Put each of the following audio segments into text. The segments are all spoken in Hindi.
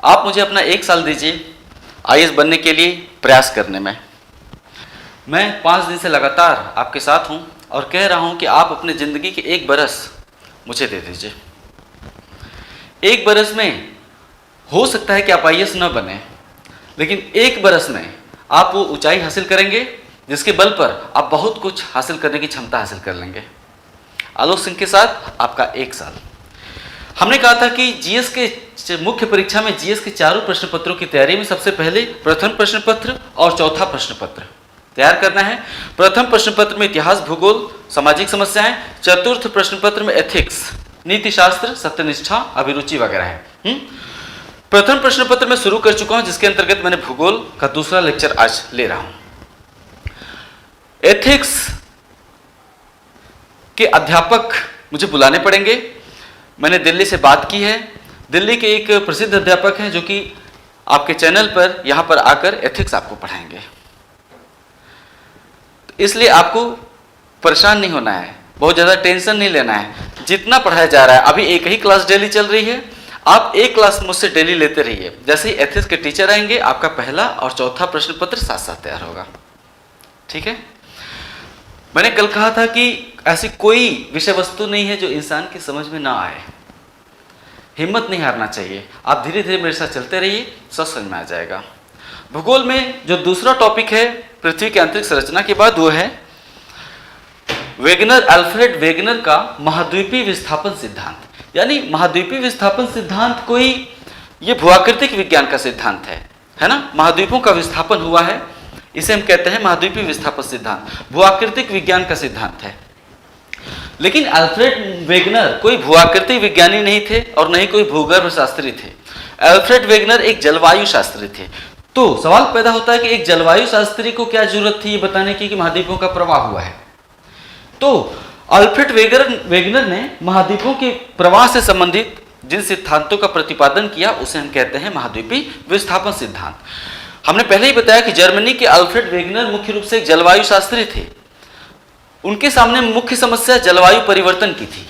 आप मुझे अपना 1 साल दीजिए आईएएस बनने के लिए प्रयास करने में। मैं 5 दिन से लगातार आपके साथ हूं और कह रहा हूं कि आप अपने ज़िंदगी के 1 बरस मुझे दे दीजिए। 1 बरस में हो सकता है कि आप आईएएस न बने, लेकिन 1 बरस में आप वो ऊंचाई हासिल करेंगे जिसके बल पर आप बहुत कुछ हासिल करने की क्षमता हासिल कर लेंगे। आलोक सिंह के साथ आपका 1 साल। हमने कहा था कि जीएस के मुख्य परीक्षा में जीएस के चारों प्रश्न पत्रों की तैयारी में सबसे पहले प्रथम प्रश्न पत्र और चौथा प्रश्न पत्र तैयार करना है। प्रथम प्रश्न पत्र में इतिहास, भूगोल, सामाजिक समस्याएं, चतुर्थ प्रश्न पत्र में एथिक्स, नीति शास्त्र, सत्यनिष्ठा, अभिरुचि वगैरह है। प्रथम प्रश्न पत्र में शुरू कर चुका हूं, जिसके अंतर्गत मैंने भूगोल का दूसरा लेक्चर आज ले रहा हूं। एथिक्स के अध्यापक मुझे बुलाने पड़ेंगे। मैंने दिल्ली से बात की है। दिल्ली के एक प्रसिद्ध अध्यापक हैं जो कि आपके चैनल पर यहां पर आकर एथिक्स आपको पढ़ाएंगे। इसलिए आपको परेशान नहीं होना है, बहुत ज़्यादा टेंशन नहीं लेना है। जितना पढ़ाया जा रहा है, अभी एक ही क्लास डेली चल रही है, आप एक क्लास मुझसे डेली लेते रहिए। जैसे ही एथिक्स के टीचर आएंगे, आपका पहला और चौथा प्रश्न पत्र साथ साथ तैयार होगा। ठीक है। मैंने कल कहा था कि ऐसी कोई विषय वस्तु नहीं है जो इंसान की समझ में ना आए। हिम्मत नहीं हारना चाहिए। आप धीरे धीरे मेरे साथ चलते रहिए, सब समझ में आ जाएगा। भूगोल में जो दूसरा टॉपिक है पृथ्वी की आंतरिक संरचना के बाद, वो है वेगनर, अल्फ्रेड वेगनर का महाद्वीपीय विस्थापन सिद्धांत। यानी महाद्वीपीय विस्थापन सिद्धांत कोई ये भूआकृतिक विज्ञान का सिद्धांत है ना। महाद्वीपों का विस्थापन हुआ है, इसे हम कहते हैं महाद्वीपीय विस्थापन सिद्धांत। भूआकृतिक विज्ञान का सिद्धांत है। लेकिन अल्फ्रेड वेगनर कोई भूआकृतिक विज्ञानी नहीं थे और नहीं कोई भूगर्भ शास्त्री थे। अल्फ्रेड वेगनर एक जलवायु शास्त्री थे। तो सवाल पैदा होता है कि एक जलवायु शास्त्री को क्या जरूरत थी ये बताने की कि महाद्वीपों का प्रवाह हुआ है। तो अल्फ्रेड वेगनर ने महाद्वीपों के प्रवाह से संबंधित जिन सिद्धांतों का प्रतिपादन किया उसे हम कहते हैं महाद्वीपीय विस्थापन सिद्धांत। हमने पहले ही बताया कि जर्मनी के अल्फ्रेड वेगनर मुख्य रूप से एक जलवायु शास्त्री थे। उनके सामने मुख्य समस्या जलवायु परिवर्तन की थी।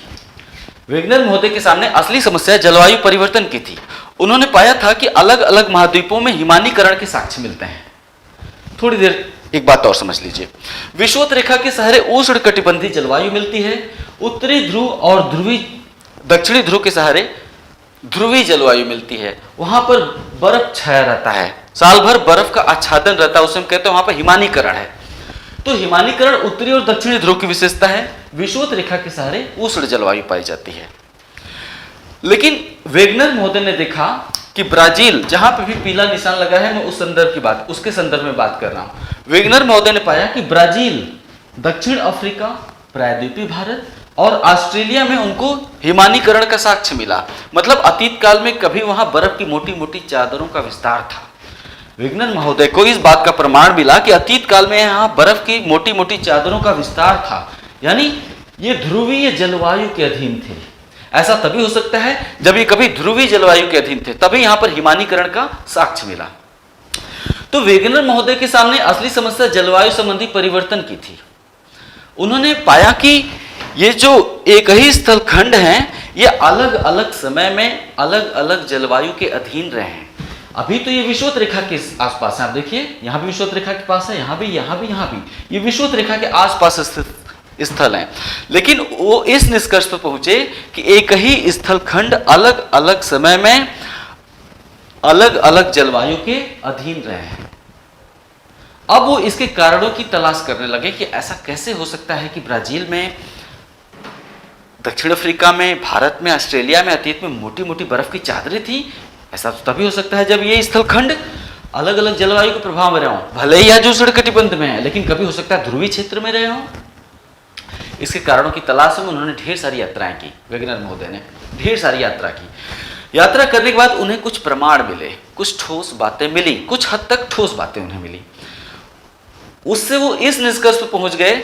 वेगनर महोदय के सामने असली समस्या जलवायु परिवर्तन की थी। उन्होंने पाया था कि अलग अलग महाद्वीपों में हिमानीकरण के साक्ष्य मिलते हैं। थोड़ी देर एक बात और समझ लीजिए। विषुवत रेखा के सहारे उष्णकटिबंधीय जलवायु मिलती है। उत्तरी ध्रुव और दक्षिणी ध्रुव के सहारे ध्रुवीय जलवायु मिलती है। वहां पर बर्फ छाया रहता है, साल भर बर्फ का आच्छादन रहता है, उसे हम कहते हैं वहां पर हिमानीकरण है। तो हिमानीकरण उत्तरी और दक्षिणी ध्रुव की विशेषता है। विषुवत रेखा के सहारे उष्ण जलवायु पाई जाती है। लेकिन वेगनर महोदय ने देखा कि ब्राजील, जहां पे भी पीला निशान लगा है, मैं उसके संदर्भ में बात कर रहा हूं। वेगनर महोदय ने पाया कि ब्राजील, दक्षिण अफ्रीका, प्रायद्वीपीय भारत और ऑस्ट्रेलिया में उनको हिमानीकरण का साक्ष्य मिला। मतलब अतीत काल में कभी वहां बर्फ की मोटी मोटी चादरों का विस्तार था। वेगनर महोदय को इस बात का प्रमाण मिला कि अतीत काल में यहाँ बर्फ की मोटी मोटी चादरों का विस्तार था। यानी ये ध्रुवीय जलवायु के अधीन थे। ऐसा तभी हो सकता है जब ये कभी ध्रुवीय जलवायु के अधीन थे, तभी यहाँ पर हिमानीकरण का साक्ष्य मिला। तो वेगनर महोदय के सामने असली समस्या जलवायु संबंधी परिवर्तन की थी। उन्होंने पाया कि ये जो एक ही स्थल खंड हैं, ये अलग अलग समय में अलग अलग जलवायु के अधीन रहे हैं। अभी तो ये विषुवत रेखा के आसपास है। आप देखिए, यहाँ भी विषुवत रेखा के पास है, यहाँ भी, यहाँ भी, यहाँ भी। ये विषुवत रेखा के आसपास स्थित स्थल हैं। लेकिन वो इस निष्कर्ष पर पहुंचे कि एक ही स्थल खंड अलग अलग समय में अलग अलग जलवायु के अधीन रहे हैं। अब वो इसके कारणों की तलाश करने लगे कि ऐसा कैसे हो सकता है कि ब्राजील में, दक्षिण अफ्रीका में, भारत में, ऑस्ट्रेलिया में अतीत में मोटी मोटी बर्फ की चादरें थी। ऐसा तो तभी हो सकता है जब ये स्थल खंड अलग अलग जलवायु के प्रभाव में रहे हों। भले ही आज उष्णकटिबंध में है, लेकिन कभी हो सकता है ध्रुवीय क्षेत्र में रहे हों। इसके कारणों की तलाश में उन्होंने ढेर सारी यात्राएं की। वेगनर महोदय ने ढेर सारी यात्रा की। यात्रा करने के बाद उन्हें कुछ प्रमाण मिले, कुछ ठोस बातें मिली, कुछ हद तक ठोस बातें उन्हें मिली। उससे वो इस निष्कर्ष पर पहुंच गए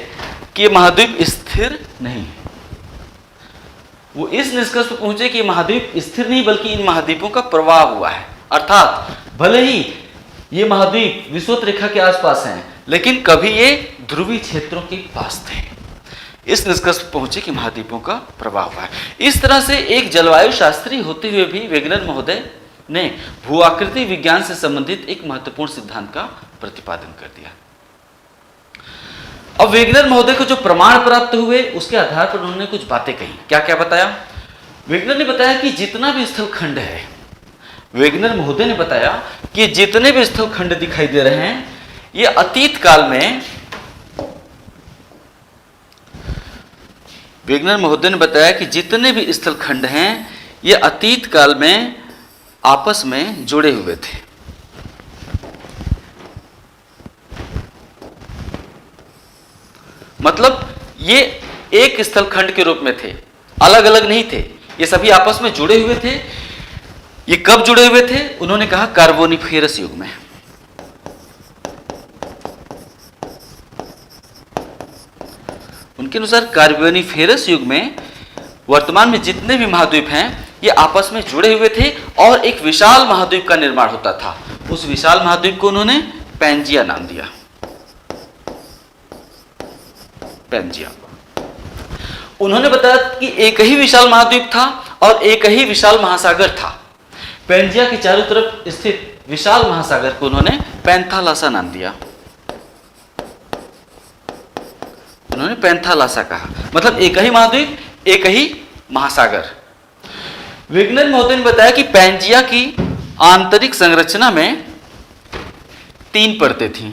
कि ये महाद्वीप स्थिर नहीं है। वो इस निष्कर्ष पर पहुंचे कि महाद्वीप स्थिर नहीं, बल्कि इन महाद्वीपों का प्रवाह हुआ है। अर्थात भले ही ये महाद्वीप विषुवत रेखा के आसपास हैं, लेकिन कभी ये ध्रुवीय क्षेत्रों के पास थे। इस निष्कर्ष पर पहुंचे कि महाद्वीपों का प्रवाह हुआ है। इस तरह से एक जलवायु शास्त्री होते हुए भी वेगनर महोदय ने भूआकृति विज्ञान से संबंधित एक महत्वपूर्ण सिद्धांत का प्रतिपादन कर दिया। अब वेगनर महोदय को जो प्रमाण प्राप्त हुए उसके आधार पर उन्होंने कुछ बातें कही। क्या क्या बताया? वेगनर ने बताया कि जितना भी स्थलखंड है, वेगनर महोदय ने बताया कि जितने भी स्थलखंड दिखाई दे रहे हैं ये अतीत काल में, वेगनर महोदय ने बताया कि जितने भी स्थलखंड हैं ये अतीत काल में आपस में जुड़े हुए थे। मतलब ये एक स्थलखंड के रूप में थे, अलग अलग नहीं थे, ये सभी आपस में जुड़े हुए थे। ये कब जुड़े हुए थे? उन्होंने कहा कार्बोनिफेरस युग में। उनके अनुसार कार्बोनिफेरस युग में वर्तमान में जितने भी महाद्वीप हैं ये आपस में जुड़े हुए थे और एक विशाल महाद्वीप का निर्माण होता था। उस विशाल महाद्वीप को उन्होंने पैंजिया नाम दिया। पैंजिया। उन्होंने बताया कि एक ही विशाल महाद्वीप था और एक ही विशाल महासागर था। पैंजिया के चारों तरफ स्थित विशाल महासागर को उन्होंने पैंथालासा नाम दिया। उन्होंने पैंथालासा कहा, मतलब एक ही महाद्वीप, एक ही महासागर। वेगनर महोदय ने बताया कि पैंजिया की आंतरिक संरचना में 3 परतें थीं।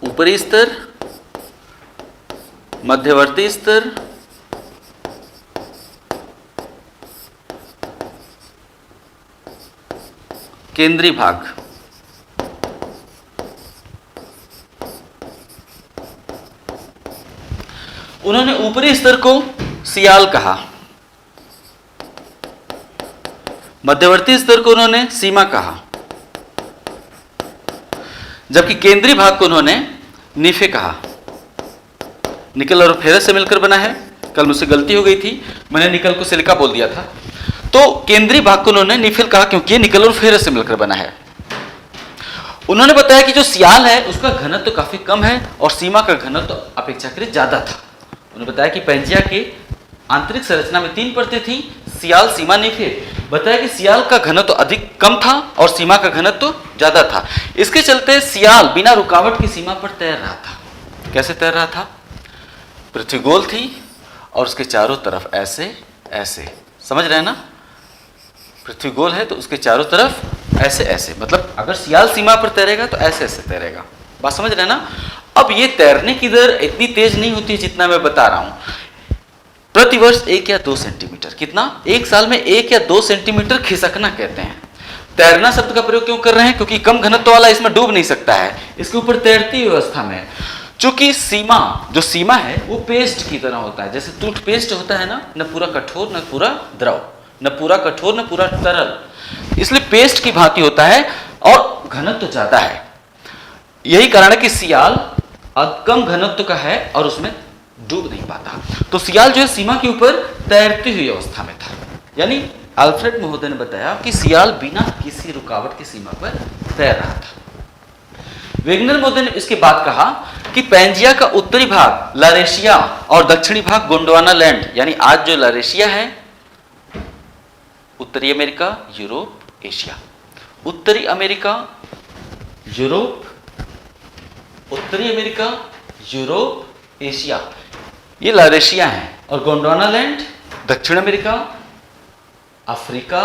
ऊपरी स्तर, मध्यवर्ती स्तर, केंद्रीय भाग। उन्होंने ऊपरी स्तर को सियाल कहा, मध्यवर्ती स्तर को उन्होंने सीमा कहा, जबकि केंद्रीय भाग को उन्होंने निफे कहा। निकल और फेरस से मिलकर बना है। कल मुझसे गलती हो गई थी, मैंने निकल को सिलिका बोल दिया था। तो केंद्रीय भाग को उन्होंने निफिल कहा क्योंकि ये निकल और फेरस से मिलकर बना है। उन्होंने बताया कि जो सियाल है उसका घनत्व तो काफी कम है और सीमा का घनत्व तो अपेक्षाकृत ज्यादा था। उन्होंने बताया कि पैंजिया के आंतरिक संरचना में 3 परतें थी, सियाल, सीमा, निफे। बताया कि सियाल का घनत्व तो अधिक कम था और सीमा का घनत्व तो ज्यादा था। इसके चलते सियाल बिना रुकावट की सीमा पर तैर रहा था। कैसे तैर रहा था? पृथ्वी गोल थी और उसके चारों तरफ ऐसे ऐसे, समझ रहे हैं ना? पृथ्वी गोल है तो उसके चारों तरफ ऐसे ऐसे, मतलब अगर सियाल सीमा पर तैरेगा तो ऐसे ऐसे तैरेगा। बात समझ रहे हैं ना? अब ये तैरने की दर इतनी तेज नहीं होती जितना मैं बता रहा हूं। प्रतिवर्ष 1 या 2 सेंटीमीटर, कितना? 1 साल में 1 या 2 सेंटीमीटर खिसकना कहते हैं। तैरना शब्द का प्रयोग क्यों कर रहे हैं? क्योंकि कम घनत्व वाला इसमें डूब नहीं सकता है, इसके ऊपर तैरती व्यवस्था में। चूंकि सीमा, जो सीमा है वो पेस्ट की तरह होता है, जैसे टूथपेस्ट होता है ना, न पूरा कठोर न पूरा द्रव, न पूरा कठोर न पूरा तरल, इसलिए पेस्ट की भांति होता है और घनत्व ज्यादा है। यही कारण है कि सियाल कम घनत्व का है और उसमें डूब नहीं पाता। तो सियाल जो है सीमा के ऊपर तैरती हुई अवस्था में था। यानी अल्फ्रेड महोदय ने बताया कि सियाल बिना किसी रुकावट की सीमा पर तैर रहा था। वेगनर महोदय ने इसके बाद कहा कि पैंजिया का उत्तरी भाग लारेशिया और दक्षिणी भाग गोंडवाना लैंड, यानी आज जो लारेशिया है, उत्तरी अमेरिका, यूरोप, एशिया। उत्तरी अमेरिका, यूरोप, उत्तरी अमेरिका, यूरोप, एशिया, ये लारेशिया है। और गोंडवाना लैंड दक्षिण अमेरिका, अफ्रीका,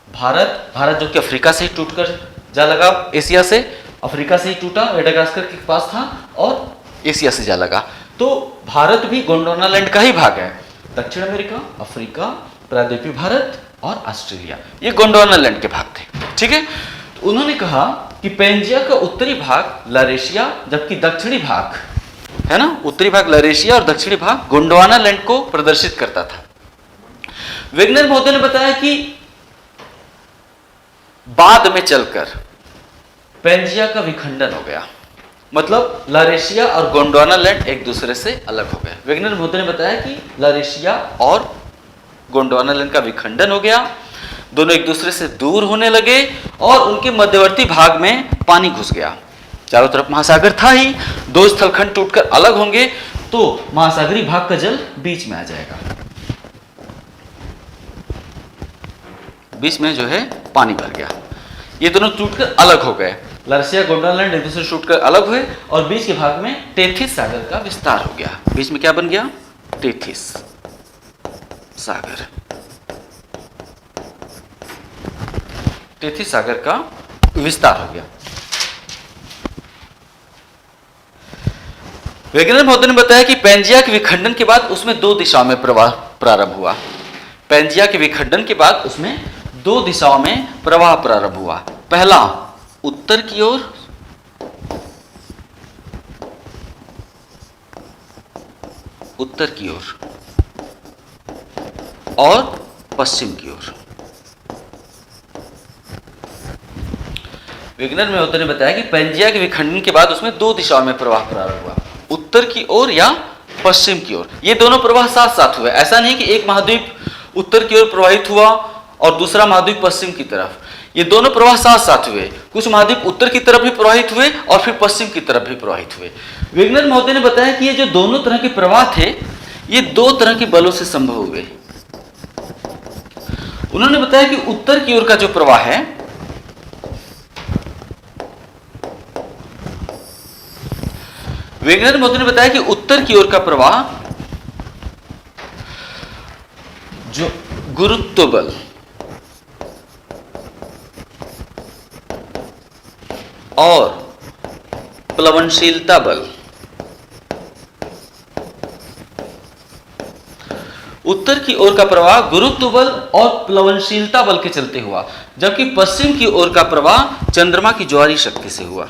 भारत, भारत जो कि अफ्रीका से ही टूटकर जा लगा, एशिया से, अफ्रीका से ही टूटा, मेडागास्कर के पास था और एशिया से जा लगा। तो भारत भी गोंडवाना लैंड का ही भाग है। दक्षिण अमेरिका, अफ्रीका, प्रायद्वीपीय भारत और ऑस्ट्रेलिया, ये गोंडवाना लैंड के भाग थे। ठीक है। तो उन्होंने कहा कि पैंजिया का उत्तरी भाग लारेशिया, जबकि दक्षिणी भाग है ना, उत्तरी भाग लारेशिया और दक्षिणी भाग गोंडवाना लैंड को प्रदर्शित करता था। वेगनर महोदय ने बताया कि बाद में चलकर पैंजिया का विखंडन हो गया, मतलब लारेशिया और गोंडवाना लैंड एक दूसरे से अलग हो गए। वेगनर महोदय ने बताया कि लारेशिया और गोंडवाना लैंड का विखंडन हो गया, दोनों एक दूसरे से दूर होने लगे और उनके मध्यवर्ती भाग में पानी घुस गया। चारों तरफ महासागर था ही, दो स्थलखंड टूटकर अलग होंगे तो महासागरीय भाग का जल बीच में आ जाएगा, बीच में जो है पानी भर गया। ये दोनों टूटकर अलग हो गए, लर्सिया गोंडवानालैंड एक दूसरे से टूटकर अलग हुए और बीच के भाग में टेथिस सागर का विस्तार हो गया। बीच में क्या बन गया? टेथिस सागर। टेथिस सागर का विस्तार हो गया। वैज्ञानिक महोदय ने बताया कि पैंजिया के विखंडन के बाद उसमें दो दिशाओं में प्रवाह प्रारंभ हुआ। पैंजिया के विखंडन के बाद उसमें दो दिशाओं में प्रवाह प्रारंभ हुआ। पहला उत्तर की ओर और पश्चिम की ओर। विज्ञान में महोदय ने बताया कि पैंजिया के विखंडन के बाद उसमें दो दिशाओं में प्रवाह प्रारंभ हुआ, उत्तर की ओर या पश्चिम की ओर। ये दोनों प्रवाह साथ साथ हुए। ऐसा नहीं कि एक महाद्वीप उत्तर की ओर प्रवाहित हुआ और दूसरा महाद्वीप पश्चिम की तरफ। ये दोनों प्रवाह साथ साथ हुए। कुछ महाद्वीप उत्तर की तरफ भी प्रवाहित हुए और फिर पश्चिम की तरफ भी प्रवाहित हुए। विज्ञान महोदय ने बताया कि ये जो दोनों तरह के प्रवाह थे, ये दो तरह के बलों से संभव हुए। उन्होंने बताया कि उत्तर की ओर का जो प्रवाह है, विज्ञान महोदय ने बताया कि उत्तर की ओर का प्रवाह जो गुरुत्व बल और प्लवनशीलता बल, उत्तर की ओर का प्रवाह गुरुत्व बल और प्लवनशीलता बल के चलते हुआ, जबकि पश्चिम की ओर का प्रवाह चंद्रमा की ज्वारीय शक्ति से हुआ।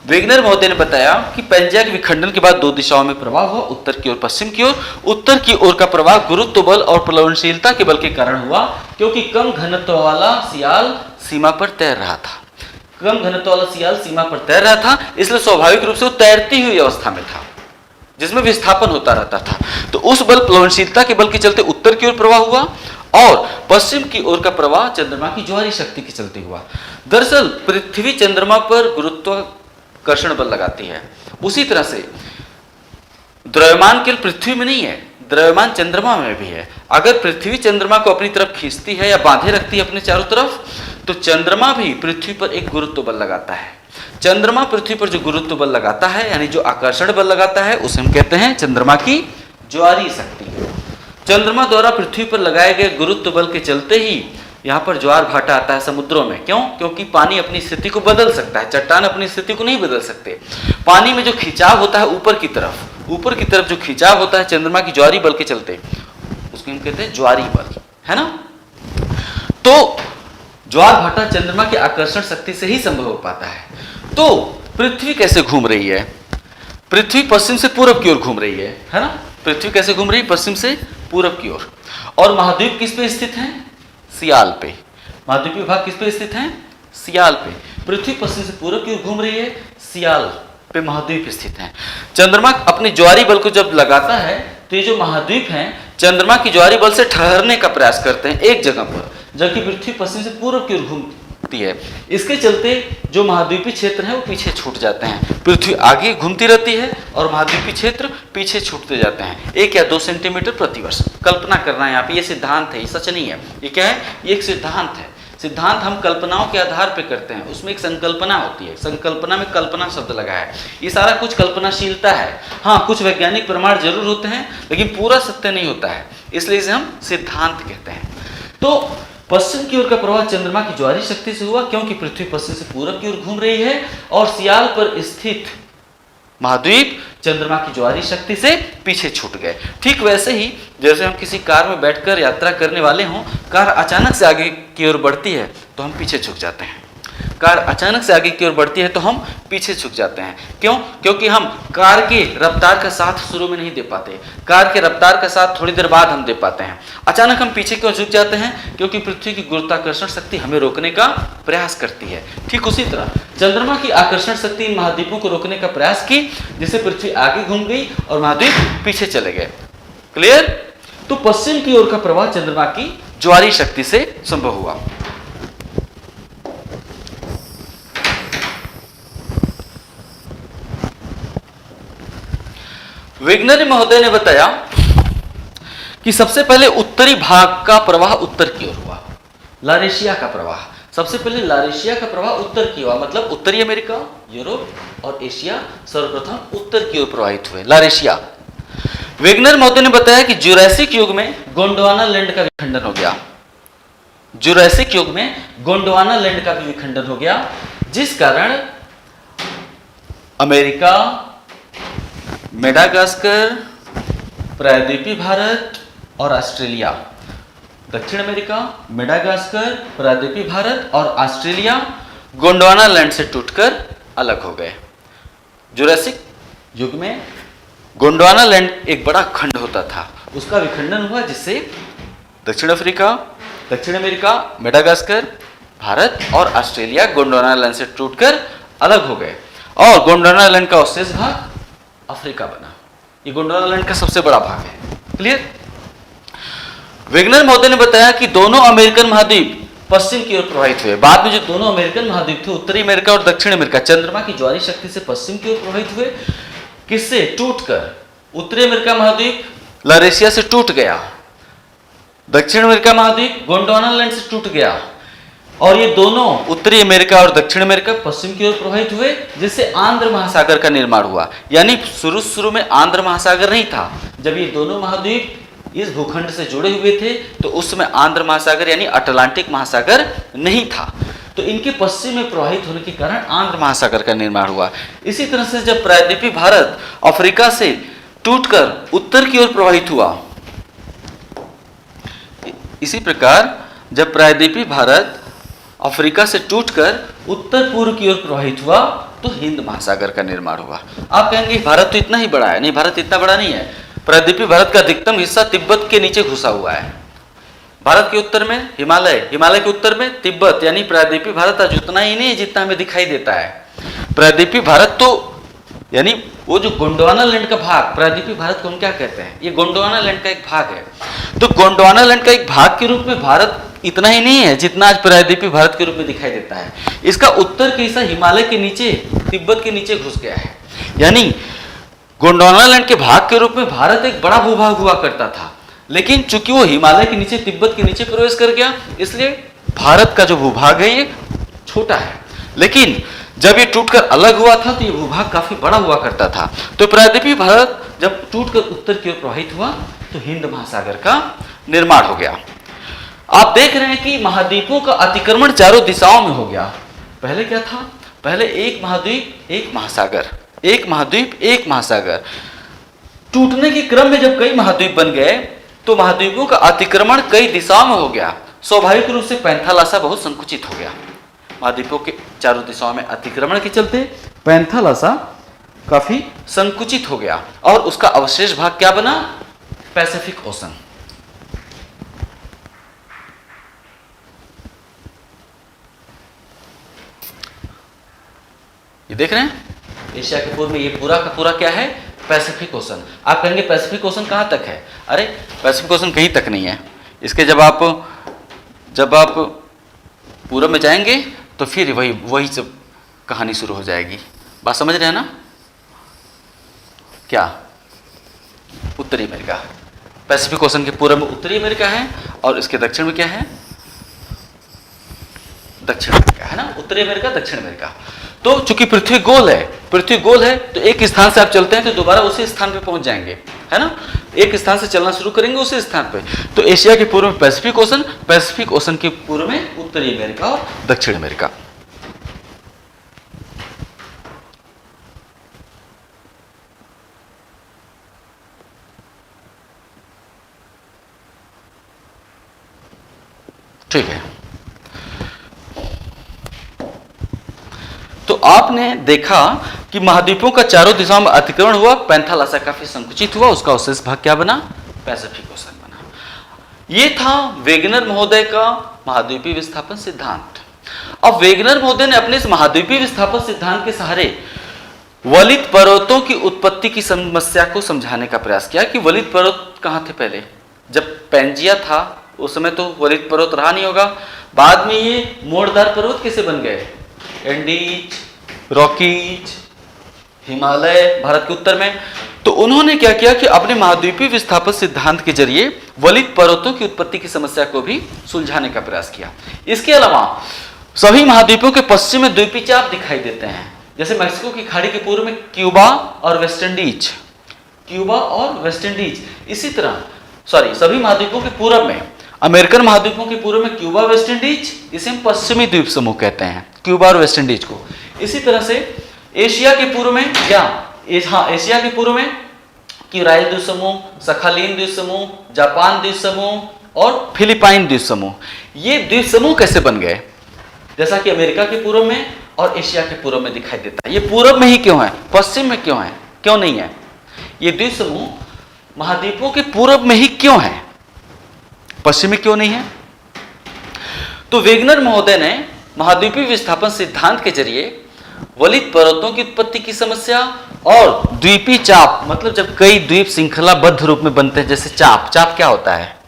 वेगनर महोदय ने बताया कि पैंजिया के विखंडन के बाद दो दिशाओं में प्रवाह हुआ, उत्तर की ओर पश्चिम की ओर। उत्तर की ओर का प्रवाह गुरुत्व बल और प्लवनशीलता के बल के कारण हुआ, क्योंकि कम घनत्व वाला सियाल सीमा पर तैर रहा था। कम घनत्व वाला सियाल सीमा पर तैर रहा था, इसलिए स्वाभाविक रूप से वो तैरती हुई अवस्था में था, जिसमें विस्थापन होता रहता था। तो उस बल प्लवनशीलता के बल के चलते उत्तर की ओर प्रवाह हुआ और पश्चिम की ओर का प्रवाह चंद्रमा की ज्वारीय शक्ति के चलते हुआ। दरअसल पृथ्वी चंद्रमा पर गुरुत्वाकर्षण बल लगाती है, उसी तरह से द्रव्यमान केवल पृथ्वी में नहीं है, द्रव्यमान चंद्रमा में भी है। अगर पृथ्वी चंद्रमा को अपनी तरफ खींचती है या बांधे रखती है अपने चारों तरफ, तो चंद्रमा भी पृथ्वी पर एक गुरुत्व बल लगाता है। चंद्रमा पृथ्वी पर जो गुरुत्व बल लगाता है, यानी जो आकर्षण बल लगाता है, उसे हम कहते हैं चंद्रमा की ज्वारीय शक्ति। चंद्रमा द्वारा पृथ्वी पर लगाए गए गुरुत्व बल के चलते ही यहाँ पर ज्वार भाटा आता है समुद्रों में। क्यों? क्योंकि पानी अपनी स्थिति को बदल सकता है, चट्टान अपनी स्थिति को नहीं बदल सकते। पानी में जो खिंचाव होता है ऊपर की तरफ जो खिंचाव होता है चंद्रमा की ज्वारीय बल के चलते, उसको हम कहते हैं ज्वारीय बल, है ना। तो ज्वार भाटा चंद्रमा की आकर्षण शक्ति से ही संभव हो पाता है। तो पृथ्वी कैसे घूम रही है? पृथ्वी पश्चिम से पूरब की ओर घूम रही है ना। पृथ्वी कैसे घूम रही है? पश्चिम से पूरब की ओर। और महाद्वीप किस पे स्थित है? सियाल पे। महाद्वीपीय भाग किस पे स्थित है? सियाल पे। पृथ्वी पश्चिम से पूरब की ओर घूम रही है, सियाल पे महाद्वीप स्थित है। चंद्रमा अपने ज्वारीय बल को जब लगाता है तो ये जो महाद्वीप हैं चंद्रमा की ज्वारीय बल से ठहरने का प्रयास करते हैं एक जगह पर, जबकि पृथ्वी पश्चिम से पूरब की ओर घूमती है। इसके चलते जो महाद्वीपीय क्षेत्र है वो पीछे छूट जाते हैं। पृथ्वी आगे घूमती रहती है और महाद्वीपीय क्षेत्र पीछे छूटते जाते हैं 1 या 2 सेंटीमीटर प्रतिवर्ष। कल्पना करना है यहाँ पे, ये सिद्धांत है, ये सच नहीं है। ये क्या है? ये एक सिद्धांत है। सिद्धांत हम कल्पनाओं के आधार पर करते हैं, उसमें एक संकल्पना होती है, संकल्पना में कल्पना शब्द लगा है। ये सारा कुछ कल्पनाशीलता है। हाँ, कुछ वैज्ञानिक प्रमाण जरूर होते हैं, लेकिन पूरा सत्य नहीं होता है, इसलिए इसे हम सिद्धांत कहते हैं। तो पश्चिम की ओर का प्रवाह चंद्रमा की ज्वारीय शक्ति से हुआ, क्योंकि पृथ्वी पश्चिम से पूरब की ओर घूम रही है और सियाल पर स्थित महाद्वीप चंद्रमा की ज्वारीय शक्ति से पीछे छूट गए। ठीक वैसे ही जैसे हम किसी कार में बैठकर यात्रा करने वाले हों, कार अचानक से आगे की ओर बढ़ती है तो हम पीछे झुक जाते हैं। कार अचानक से आगे की ओर बढ़ती है तो हम पीछे झुक जाते हैं। क्यों? क्योंकि हम कार के रफ्तार का साथ शुरू में नहीं दे पाते, कार के रफ्तार का साथ थोड़ी देर बाद हम दे पाते हैं। अचानक हम पीछे क्यों झुक जाते हैं? क्योंकि पृथ्वी की गुरुत्वाकर्षण शक्ति हमें रोकने का प्रयास करती है। ठीक उसी तरह चंद्रमा की आकर्षण शक्ति इन महाद्वीपों को रोकने का प्रयास की, जिससे पृथ्वी आगे घूम गई और महाद्वीप पीछे चले गए। क्लियर? तो पश्चिम की ओर का प्रवाह चंद्रमा की ज्वारीय शक्ति से संभव हुआ। विग्नरी महोदय ने बताया कि सबसे पहले उत्तरी भाग का प्रवाह उत्तर की ओर हुआ, लारेशिया का प्रवाह। सबसे पहले लारेशिया का प्रवाह उत्तर की ओर, मतलब उत्तरी अमेरिका, यूरोप और एशिया सर्वप्रथम उत्तर की ओर प्रवाहित हुए, लारेशिया। वेगनर महोदय ने बताया कि जुरैसिक युग में गोंडवाना लैंड का विखंडन हो गया। जुरैसिक युग में गोंडवाना लैंड का भी विखंडन हो गया, जिस कारण अमेरिका, मेडागास्कर, प्रायद्वीपीय भारत और ऑस्ट्रेलिया, दक्षिण अमेरिका, मेडागास्कर, प्रायद्वीपीय भारत और ऑस्ट्रेलिया गोंडवाना लैंड से टूटकर अलग हो गए। जुरैसिक युग में गोंडवाना लैंड एक बड़ा खंड होता था, उसका विखंडन हुआ, जिससे दक्षिण अफ्रीका, दक्षिण अमेरिका, मेडागास्कर, भारत और ऑस्ट्रेलिया गोंडवाना लैंड से टूटकर अलग हो गए और गोंडवाना लैंड का अवशेष भाग अफ्रीका बना। ये गोंडवाना लैंड का सबसे बड़ा भाग है। क्लियर? वेगनर महोदय ने बताया कि दोनों अमेरिकन महाद्वीप पश्चिम की ओर प्रवाहित हुए। बाद में जो दोनों अमेरिकन महाद्वीप थे, उत्तरी अमेरिका और दक्षिण अमेरिका, चंद्रमा की ज्वारीय शक्ति से पश्चिम की ओर प्रवाहित हुए। किससे? टूटकर। उत्तरी अमेरिका महाद्वीप लारेशिया से टूट गया, दक्षिण अमेरिका महाद्वीप गोंडवाना लैंड से टूट गया और ये दोनों उत्तरी अमेरिका और दक्षिण अमेरिका पश्चिम की ओर प्रवाहित हुए, जिससे आंध्र महासागर का निर्माण हुआ। यानी शुरू में आंध्र महासागर नहीं था। जब ये दोनों महाद्वीप इस भूखंड से जुड़े हुए थे तो उस समय आंध्र महासागर यानी अटलांटिक महासागर नहीं था। तो इनके पश्चिम में प्रवाहित होने के कारण आंध्र महासागर का निर्माण हुआ। इसी तरह से जब प्रायद्वीपीय भारत अफ्रीका से टूटकर उत्तर की ओर प्रवाहित हुआ, इसी प्रकार जब प्रायद्वीपीय भारत अफ्रीका से टूटकर उत्तर पूर्व की ओर प्रवाहित हुआ तो हिंद महासागर का निर्माण हुआ। आप कहेंगे भारत तो इतना ही बड़ा है। नहीं, भारत इतना बड़ा नहीं है। प्रायद्वीपीय भारत का अधिकतम हिस्सा तिब्बत के नीचे घुसा हुआ है। भारत के उत्तर में हिमालय, हिमालय के उत्तर में तिब्बत, यानी प्रायद्वीपीय भारत आज उतना ही नहीं है जितना हमें दिखाई देता है। प्रायद्वीपीय भारत तो यानी वो जो गोंडवाना लैंड का भाग, प्रायद्वीपीय भारत को हम क्या कहते हैं? ये गोंडवाना लैंड का एक भाग है। तो गोंडवाना लैंड का एक भाग के रूप में भारत इतना ही नहीं है जितना आज प्रायद्वीपीय भारत के रूप में दिखाई देता है। इसका उत्तर का हिस्सा हिमालय के नीचे, तिब्बत के नीचे घुस गया है। यानी गोंडवाना लैंड के भाग के रूप में भारत एक बड़ा भूभाग हुआ करता था, लेकिन चूंकि वो हिमालय के नीचे, तिब्बत के नीचे प्रवेश कर गया, इसलिए भारत का जो भूभाग है ये छोटा है। लेकिन जब ये टूटकर अलग हुआ था तो ये भूभाग काफी बड़ा हुआ करता था। तो प्रायद्वीपीय भारत जब टूटकर उत्तर की ओर प्रवाहित हुआ तो हिंद महासागर का निर्माण हो गया। आप देख रहे हैं कि महाद्वीपों का अतिक्रमण चारों दिशाओं में हो गया। पहले क्या था? पहले एक महाद्वीप एक महासागर, एक महाद्वीप एक महासागर। टूटने के क्रम में जब कई महाद्वीप बन गए तो महाद्वीपों का अतिक्रमण कई दिशाओं में हो गया। स्वाभाविक रूप से पैंथालासा बहुत संकुचित हो गया। महाद्वीपों के चारों दिशाओं में अतिक्रमण के चलते पैंथालासा काफी संकुचित हो गया और उसका अवशेष भाग क्या बना? Pacific ocean. ये देख रहे हैं, एशिया के पूर्व में ये पूरा का पूरा क्या है? Pacific ocean. आप कहेंगे पैसिफिक ओशन कहाँ तक है? अरे पैसिफिक ओशन कहीं तक नहीं है। इसके जब आप पूर्व में जाएंगे तो फिर वही सब कहानी शुरू हो जाएगी। बात समझ रहे हैं ना? क्या? उत्तरी अमेरिका, पैसिफिक ओशन के पूर्व में उत्तरी अमेरिका है और इसके दक्षिण में क्या है? दक्षिण अमेरिका है ना, उत्तरी अमेरिका, दक्षिण अमेरिका। तो चूंकि पृथ्वी गोल है तो एक स्थान से आप चलते हैं तो दोबारा उसी स्थान पे पहुंच जाएंगे, है ना। एक स्थान से चलना शुरू करेंगे उसी स्थान पे। तो एशिया के पूर्व में पैसिफिक ओशन, पैसिफिक ओशन के पूर्व में उत्तरी अमेरिका और दक्षिण अमेरिका। ठीक है। आपने देखा कि महाद्वीपों का चारों दिशाओं में अतिक्रमण हुआ, पैंथालसा काफी संकुचित हुआ, उसका अवशेष भाग क्या बना? पैसिफिक ओशन बना। ये था वेगनर महोदय का महाद्वीपीय विस्थापन सिद्धांत। अब वेगनर महोदय ने अपने इस महाद्वीपीय विस्थापन सिद्धांत के सहारे वलित पर्वतों की उत्पत्ति की समस्या को समझाने का प्रयास किया कि वलित पर्वत कहाँ थे पहले। जब पैंजिया था उस समय तो वलित पर्वत रहा नहीं होगा, बाद में ये मोड़दार पर्वत कैसे बन गए? एंडीज, रॉकीज, हिमालय भारत के उत्तर में। तो उन्होंने क्या किया कि अपने महाद्वीपीय विस्थापन सिद्धांत के जरिए वलित पर्वतों की उत्पत्ति की समस्या को भी सुलझाने का प्रयास किया। इसके अलावा सभी महाद्वीपों के पश्चिम में द्वीपीय चाप दिखाई देते हैं, जैसे मैक्सिको की खाड़ी के पूर्व में क्यूबा और वेस्ट इंडीज, क्यूबा और वेस्ट इंडीज। इसी तरह सभी महाद्वीपों के पूर्व में, अमेरिकन महाद्वीपों के पूर्व में क्यूबा, वेस्ट इंडीज, इसे हम पश्चिमी द्वीप समूह कहते हैं, क्यूबा और वेस्ट इंडीज को। इसी तरह से एशिया के पूर्व में एशिया के पूर्व में क्यूराइल द्वीप समूह, सखालीन द्वीप समूह, जापान द्वीप समूह और फिलिपाइन द्वीप समूह। ये द्वीप समूह कैसे बन गए? जैसा कि अमेरिका के पूर्व में और एशिया के पूर्व में दिखाई देता है। ये पूर्व में ही क्यों है, पश्चिम में क्यों है, क्यों नहीं है? ये द्वीप समूह महाद्वीपों के पूर्व में ही क्यों है, पश्चिम में क्यों नहीं है? तो वेगनर महोदय ने महाद्वीपीय विस्थापन सिद्धांत के जरिए वलित पर्वतों की उत्पत्ति की समस्या और द्वीपीय चाप, मतलब जब कई द्वीप श्रृंखलाबद्ध रूप में बनते हैं, जैसे चाप क्या होता है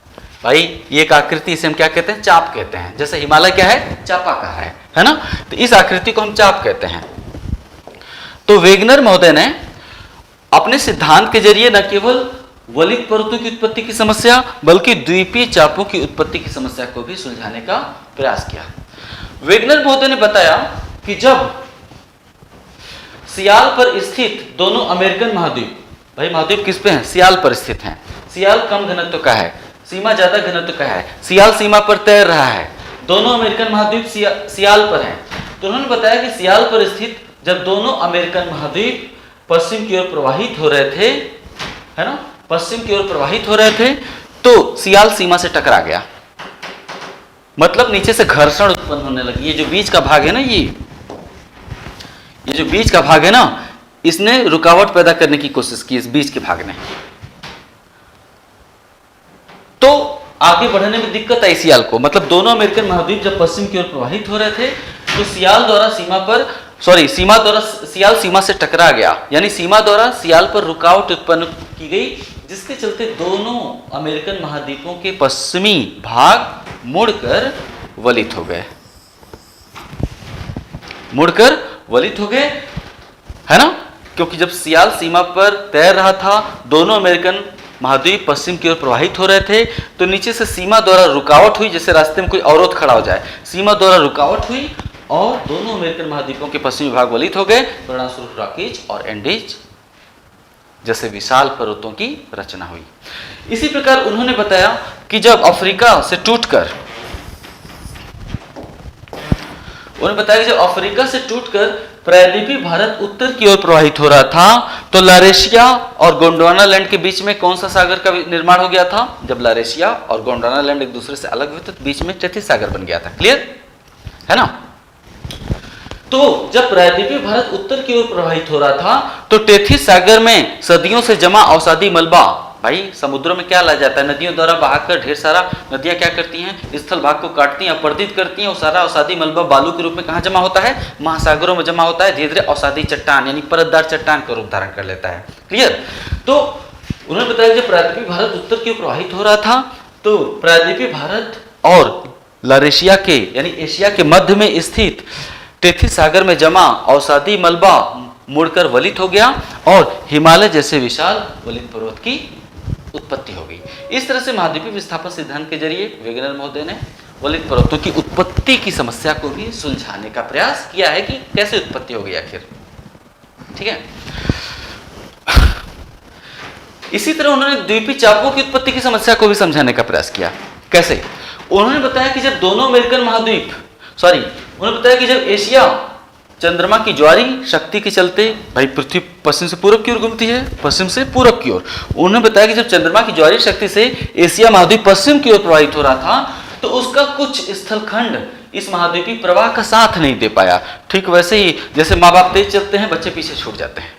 भाई? ये एक आकृति, इसे हम क्या कहते हैं? चाप कहते हैं। जैसे हिमालय क्या है? चापाकार है ना? तो इस आकृति को हम चाप कहते हैं। तो वेगनर महोदय ने अपने सिद्धांत के जरिए न केवल वलित पर्वतों की उत्पत्ति की समस्या बल्कि द्वीपीय चापों की उत्पत्ति की समस्या को भी सुलझाने का प्रयास किया। वेगनर महोदय ने बताया कि जब सियाल पर स्थित दोनों अमेरिकन महाद्वीप, भाई महाद्वीप किस पे हैं? सियाल पर स्थित हैं। सियाल कम घनत्व का है, सीमा ज्यादा घनत्व का है, सियाल सीमा पर तैर रहा है। दोनों अमेरिकन महाद्वीप सियाल पर हैं। तो उन्होंने बताया कि सियाल पर स्थित जब दोनों अमेरिकन महाद्वीप पश्चिम की ओर प्रवाहित हो रहे थे, है ना, पश्चिम की ओर प्रवाहित हो रहे थे, तो सियाल सीमा से टकरा गया। मतलब नीचे से घर्षण उत्पन्न होने लगी। ये जो बीच का भाग है ना, ये जो बीच का भाग है ना, इसने रुकावट पैदा करने की कोशिश की, इस बीच के भाग ने। तो आगे बढ़ने में दिक्कत आई सियाल को। मतलब दोनों अमेरिकन महाद्वीप जब पश्चिम की ओर प्रवाहित हो रहे थे तो सियाल द्वारा सियाल सीमा से टकरा गया, यानी सीमा द्वारा सियाल पर रुकावट उत्पन्न की गई, जिसके चलते दोनों अमेरिकन महाद्वीपों के पश्चिमी भाग मुड़कर वलित हो गए, है ना? क्योंकि जब सियाल सीमा पर तैर रहा था, दोनों अमेरिकन महाद्वीप पश्चिम की ओर प्रवाहित हो रहे थे, तो नीचे से सीमा द्वारा रुकावट हुई, जैसे रास्ते में कोई अवरोध खड़ा हो जाए, सीमा द्वारा रुकावट हुई और दोनों अमेरिकन महाद्वीपों के पश्चिमी भाग वलित हो गए। परिणामस्वरूप रॉकीज और एंडीज जैसे विशाल पर्वतों की रचना हुई। इसी प्रकार उन्होंने बताया कि जब अफ्रीका से टूटकर प्रायद्वीपीय भारत उत्तर की ओर प्रवाहित हो रहा था, तो लारेशिया और गोंडवाना लैंड के बीच में कौन सा सागर का निर्माण हो गया था? जब लारेशिया और गोंडवाना लैंड एक दूसरे से अलग हुए तो बीच में टेथिस सागर बन गया था। क्लियर है ना? तो जब प्रायद्वीपीय भारत उत्तर की ओर प्रवाहित हो रहा था तो टेथिस सागर में सदियों से जमा अवसादी मलबा, भाई समुद्रों में क्या ला जाता है? नदियों द्वारा बहाकर ढेर सारा नदियां क्या करती हैं? स्थल भाग को काटती हैं, अपरदित करती हैं। वो सारा अवसादी मलबा बालू के रूप में कहाँ जमा होता है? महासागरों में जमा होता है। धीरे धीरे अवसादी चट्टान यानी परतदार चट्टान का रूप धारण कर लेता है। क्लियर? तो उन्होंने बताया जब प्रायद्वीपीय भारत उत्तर की ओर प्रवाहित हो रहा था तो प्रायद्वीपीय भारत और लारेशिया के यानी एशिया के मध्य में स्थित टेथिस सागर में जमा अवसादी मलबा मुड़कर वलित हो गया और हिमालय जैसे विशाल वलित पर्वत की उत्पत्ति हो गई। इस तरह से महाद्वीपीय विस्थापन सिद्धांत के जरिए वेगनर महोदय ने वलित पर्वतों की उत्पत्ति की समस्या को भी सुलझाने का प्रयास किया है कि कैसे उत्पत्ति हो गई आखिर। ठीक है। इसी तरह उन्होंने द्वीपीय चापों की उत्पत्ति की समस्या को भी समझाने का प्रयास किया। कैसे? उन्होंने बताया कि जब दोनों अमेरिकन महाद्वीप उन्होंने बताया कि जब एशिया चंद्रमा की ज्वारी शक्ति के चलते, भाई पृथ्वी पश्चिम से पूरब की ओर घूमती है, पश्चिम से पूरब की ओर। उन्होंने बताया कि जब चंद्रमा की ज्वारी शक्ति से एशिया महाद्वीप पश्चिम की ओर प्रवाहित हो रहा था तो उसका कुछ स्थलखंड इस महाद्वीपीय प्रवाह का साथ नहीं दे पाया। ठीक वैसे ही जैसे माँ बाप तेज चलते हैं, बच्चे पीछे छूट जाते हैं।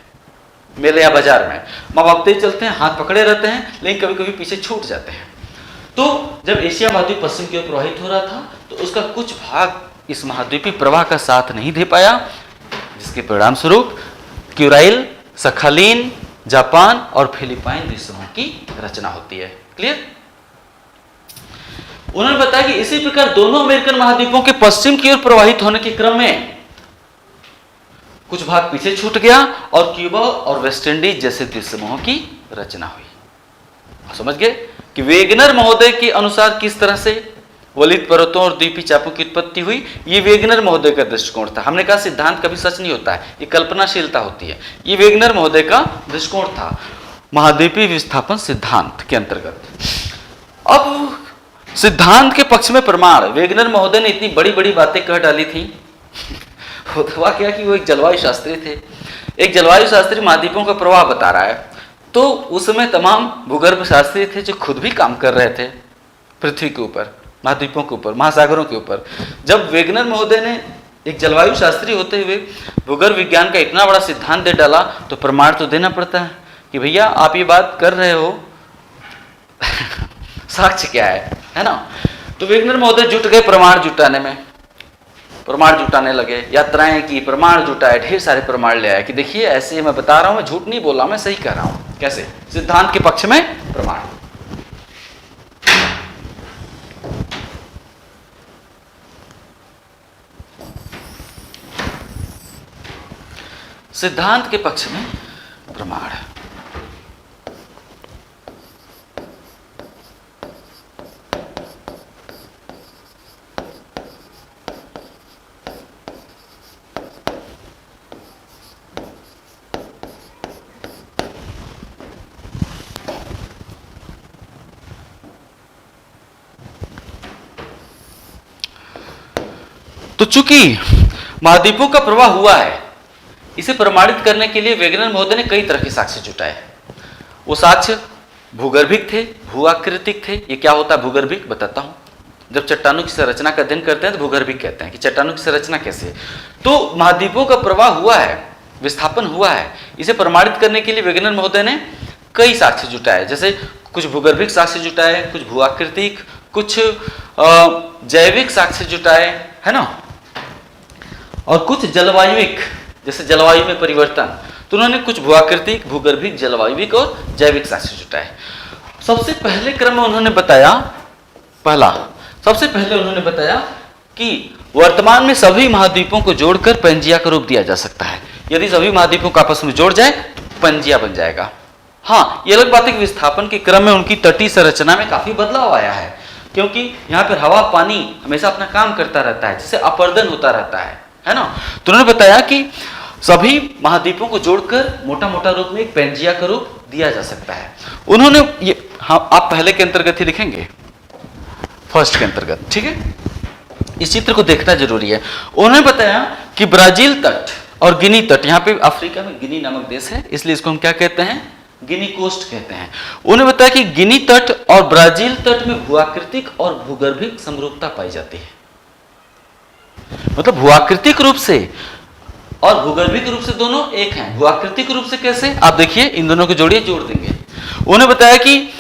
मेले या बाजार में माँ बाप तेज चलते हैं, हाथ पकड़े रहते हैं, लेकिन कभी कभी पीछे छूट जाते हैं। तो जब एशिया महाद्वीप पश्चिम की ओर प्रवाहित हो रहा था तो उसका कुछ भाग इस महाद्वीपीय प्रवाह का साथ नहीं दे पाया, जिसके परिणाम स्वरूप क्यूराइल, सखालीन, जापान और फिलिपाइन द्वीपसमूह की रचना होती है। क्लियर? उन्होंने बताया कि इसी प्रकार दोनों अमेरिकन महाद्वीपों के पश्चिम की ओर प्रवाहित होने के क्रम में कुछ भाग पीछे छूट गया और क्यूबा और वेस्ट इंडीज जैसे द्वीप समूहों की रचना हुई। समझ गए कि वेगनर महोदय के अनुसार किस तरह से वलित पर्वतों और द्वीपीय चापों की उत्पत्ति हुई। ये वेगनर महोदय का दृष्टिकोण था। हमने कहा सिद्धांत कभी सच नहीं होता है, ये कल्पनाशीलता होती है। ये वेगनर महोदय का दृष्टिकोण था महाद्वीपीय विस्थापन सिद्धांत के अंतर्गत। अब सिद्धांत के पक्ष में प्रमाण, वेगनर महोदय ने इतनी बड़ी बड़ी बातें कह डाली थी। हुआ क्या कि वो एक जलवायु शास्त्री थे। एक जलवायु शास्त्री महाद्वीपों का प्रवाह बता रहा है, तो उस समय तमाम भूगर्भ शास्त्री थे जो खुद भी काम कर रहे थे पृथ्वी के ऊपर, महाद्वीपों के ऊपर, महासागरों के ऊपर। जब वेगनर महोदय ने एक जलवायु शास्त्री होते हुए भूगर्भ विज्ञान का इतना बड़ा सिद्धांत दे डाला, तो प्रमाण तो देना पड़ता है कि भैया आप ये बात कर रहे हो, साक्ष्य क्या है ना। तो वेगनर महोदय जुट गए प्रमाण जुटाने में, प्रमाण जुटाने लगे, यात्राएं की, प्रमाण जुटाए, ढेर सारे प्रमाण ले आए कि देखिए ऐसे मैं बता रहा हूं, मैं झूठ नहीं बोल रहा, मैं सही कह रहा हूं। कैसे? सिद्धांत के पक्ष में प्रमाण। सिद्धांत के पक्ष में प्रमाण। तो चूंकि महाद्वीपों का प्रवाह हुआ है, इसे प्रमाणित करने के लिए वेगनर महोदय ने कई तरह के साक्ष्य जुटाए। वो साक्ष्य भूगर्भिक थे, भूआकृतिक थे। ये क्या होता है भूगर्भिक, बताता हूं। जब चट्टानों की संरचना का अध्ययन करते हैं तो भूगर्भिक कहते हैं कि चट्टानों की संरचना कैसे है। तो महाद्वीपों का प्रवाह हुआ है, विस्थापन हुआ है, इसे प्रमाणित करने के लिए वेगनर महोदय ने कई साक्ष्य जुटाए। जैसे कुछ भूगर्भिक साक्ष्य जुटाए, कुछ भूआकृतिक, कुछ जैविक साक्ष्य जुटाए, है ना, और कुछ जलवायुविक, जैसे जलवायु में परिवर्तन। तो उन्होंने कुछ भूआकृतिक, भूगर्भिक, जलवायुविक और जैविक साक्ष्य जुटाए। सबसे पहले क्रम में उन्होंने बताया, सबसे पहले उन्होंने बताया कि वर्तमान में सभी महाद्वीपों को जोड़कर पेंजिया का रूप दिया जा सकता है। यदि सभी महाद्वीपों को आपस में जोड़ जाए तो पेंजिया बन जाएगा। हाँ, ये अलग बात है कि विस्थापन के क्रम में उनकी तटीय संरचना में काफी बदलाव आया है, क्योंकि यहाँ पर हवा पानी हमेशा अपना काम करता रहता है, जिससे अपरदन होता रहता है ना। तो उन्होंने बताया कि सभी महाद्वीपों को जोड़कर मोटा मोटा रूप में एक पेंजिया का रूप दिया जा सकता है। उन्होंने ये, हाँ आप पहले के अंतर्गत ही लिखेंगे, फर्स्ट के अंतर्गत, ठीक है। इस चित्र को देखना जरूरी है। उन्होंने बताया कि ब्राजील तट और गिनी तट, यहाँ पे अफ्रीका में गिनी नामक देश है, इसलिए इसको हम क्या कहते हैं, गिनी कोस्ट कहते हैं। उन्होंने बताया कि गिनी तट और ब्राजील तट में भूआकृतिक और भूगर्भिक समरूपता पाई जाती है। मतलब भूआकृतिक रूप से और भूगर्भिक रूप से दोनों एक हैं। भूआकृतिक रूप से कैसे, आप देखिए, इन दोनों को जोड़िए, जोड़ देंगे। उन्होंने बताया कि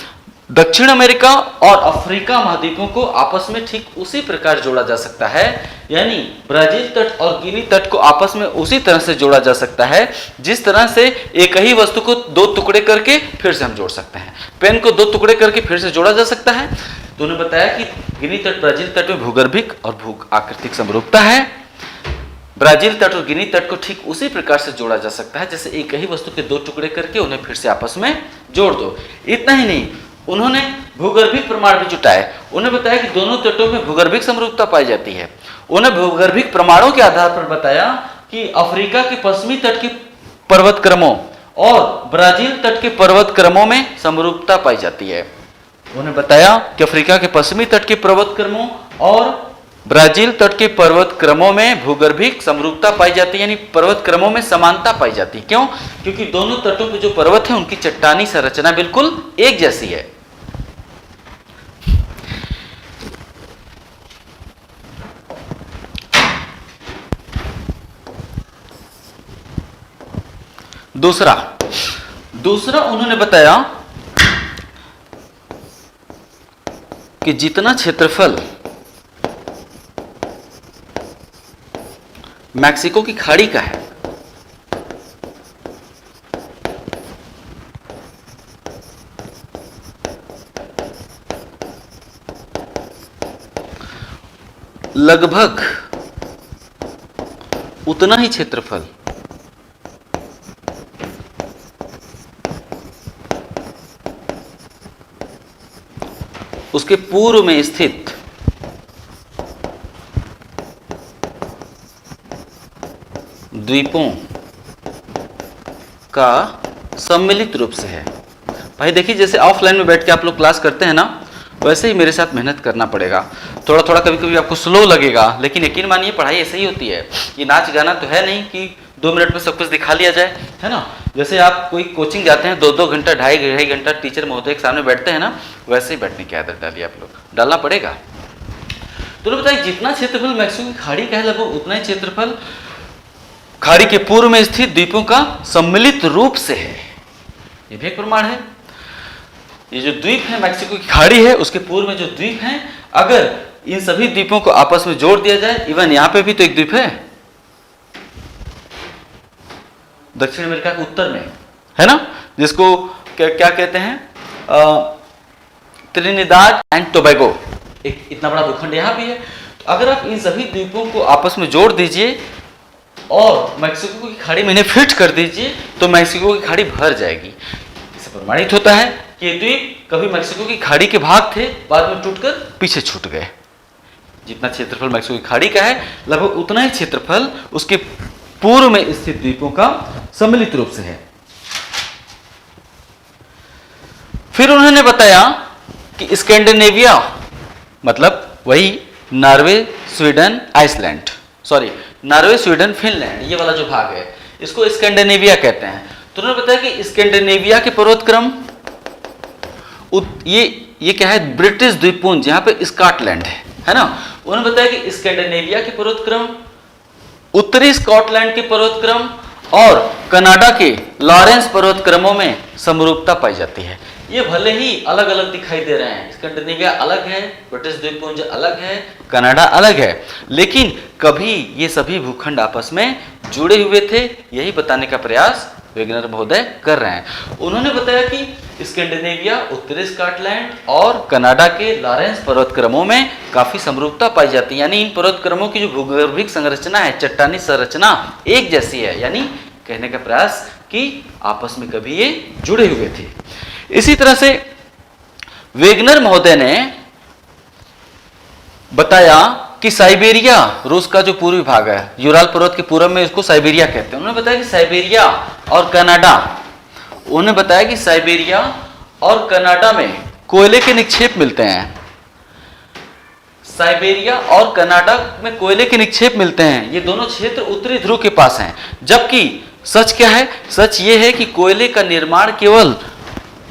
दक्षिण अमेरिका और अफ्रीका महाद्वीपों को आपस में ठीक उसी प्रकार जोड़ा जा सकता है, यानी ब्राजील तट और गिनी तट को आपस में उसी तरह से जोड़ा जा सकता है जिस तरह से एक ही वस्तु को दो टुकड़े करके फिर से हम जोड़ सकते हैं। पेन को दो टुकड़े करके फिर से जोड़ा जा सकता है। तो उन्होंने बताया कि गिनी तट ब्राजील तट में भूगर्भिक और भू आकृतिक समरूपता है। ब्राजील तट और गिनी तट को ठीक उसी प्रकार से जोड़ा जा सकता है जैसे एक ही वस्तु के दो टुकड़े करके उन्हें फिर से आपस में जोड़ दो। इतना ही नहीं, उन्होंने भूगर्भिक प्रमाण भी जुटाए। उन्होंने बताया कि दोनों तटों में भूगर्भिक समरूपता पाई जाती है। उन्हें भूगर्भिक प्रमाणों के आधार पर बताया कि अफ्रीका के पश्चिमी तट के पर्वत क्रमों और ब्राजील तट के पर्वत क्रमों में समरूपता पाई जाती है। उन्होंने बताया कि अफ्रीका के पश्चिमी तट के पर्वत क्रमों और ब्राजील तट के पर्वत क्रमों में भूगर्भिक समरूपता पाई जाती है, यानी पर्वत क्रमों में समानता पाई जाती है। क्यों? क्योंकि दोनों तटों के जो पर्वत हैं उनकी चट्टानी संरचना बिल्कुल एक जैसी है। दूसरा दूसरा उन्होंने बताया कि जितना क्षेत्रफल मैक्सिको की खाड़ी का है, लगभग उतना ही क्षेत्रफल उसके पूर्व में स्थित द्वीपों का सम्मिलित रूप से है। भाई देखिए, जैसे ऑफलाइन में बैठ के आप लोग क्लास करते हैं ना, वैसे ही मेरे साथ मेहनत करना पड़ेगा। थोड़ा थोड़ा कभी कभी आपको स्लो लगेगा, लेकिन यकीन मानिए पढ़ाई ऐसे ही होती है। ये नाच गाना तो है नहीं कि 2 मिनट में सब कुछ दिखा लिया जाए, है ना। जैसे आप कोई कोचिंग जाते हैं, 2-2 घंटा 2.5 घंटा टीचर महोदय के सामने बैठते हैं ना, वैसे ही बैठने की आदत डालिए, आप लोग डालना पड़ेगा। तो बताइए, जितना क्षेत्रफल मैक्सिको की खाड़ी का है, लगभग उतना ही क्षेत्रफल खाड़ी के पूर्व में स्थित द्वीपों का सम्मिलित रूप से है। ये भी एक प्रमाण है। ये जो द्वीप है मैक्सिको की खाड़ी है, उसके पूर्व में जो द्वीप हैं, अगर इन सभी द्वीपों को आपस में जोड़ दिया जाए, इवन यहां पे भी तो एक द्वीप है दक्षिण अमेरिका के उत्तर में, है ना, जिसको क्या कहते हैं, त्रिनिदाद एंड टोबैगो। एक इतना बड़ा भूखंड यहां भी है। तो अगर आप इन सभी द्वीपों को आपस में जोड़ दीजिए और मैक्सिको की खाड़ी में इन्हें फिट कर दीजिए, तो मैक्सिको की खाड़ी भर जाएगी। इससे प्रमाणित होता है कि ये द्वीप कभी मैक्सिको की खाड़ी के भाग थे, बाद में टूटकर पीछे छूट गए। जितना क्षेत्रफल मैक्सिको की खाड़ी का है, लगभग उतना ही क्षेत्रफल उसके पूर्व में स्थित द्वीपों का सम्मिलित रूप से है। फिर उन्होंने बताया कि स्कैंडिनेविया मतलब वही Norway, Sweden, Iceland, sorry Norway, Sweden, Finland, ये वाला जो भाग है, इसको स्कैंडिनेविया कहते हैं। तो उन्होंने बताया कि स्कैंडिनेविया के पर्वतक्रम, ये क्या है, ब्रिटिश द्वीपपुंज, यहाँ पे स्कॉटलैंड है ना। उन्होंने बताया कि स्कैंडिनेविया के पर्वतक्रम, उत्तरी स्कॉटलैंड के पर्वतक्रम और कनाडा के लॉरेंस पर्वतक्रमों में समरूपता पाई जाती है। ये भले ही अलग अलग दिखाई दे रहे हैं, स्कैंडिनेविया अलग है, ब्रिटिश द्वीपपुंज अलग है, कनाडा अलग है, लेकिन कभी ये सभी भूखंड आपस में जुड़े हुए थे, यही बताने का प्रयास वेगनर महोदय कर रहे हैं। उन्होंने बताया कि स्कैंडिनेविया, उत्तरी स्कॉटलैंड और कनाडा के लॉरेंस पर्वतक्रमों में काफी समरूपता पाई जाती है, यानी इन पर्वतक्रमों की जो भूगर्भिक संरचना है, चट्टानी संरचना एक जैसी है, यानी कहने का प्रयास कि आपस में कभी ये जुड़े हुए थे। इसी तरह से वेगनर महोदय ने बताया कि साइबेरिया, रूस का जो पूर्वी भाग है, यूराल पर्वत के पूर्व में इसको साइबेरिया कहते हैं। उन्होंने बताया कि साइबेरिया और कनाडा, उन्होंने बताया कि साइबेरिया और कनाडा में कोयले के निक्षेप मिलते हैं। साइबेरिया और कनाडा में कोयले के निक्षेप मिलते हैं। ये दोनों क्षेत्र उत्तरी ध्रुव के पास हैं। जबकि सच क्या है, सच ये है कि कोयले का निर्माण केवल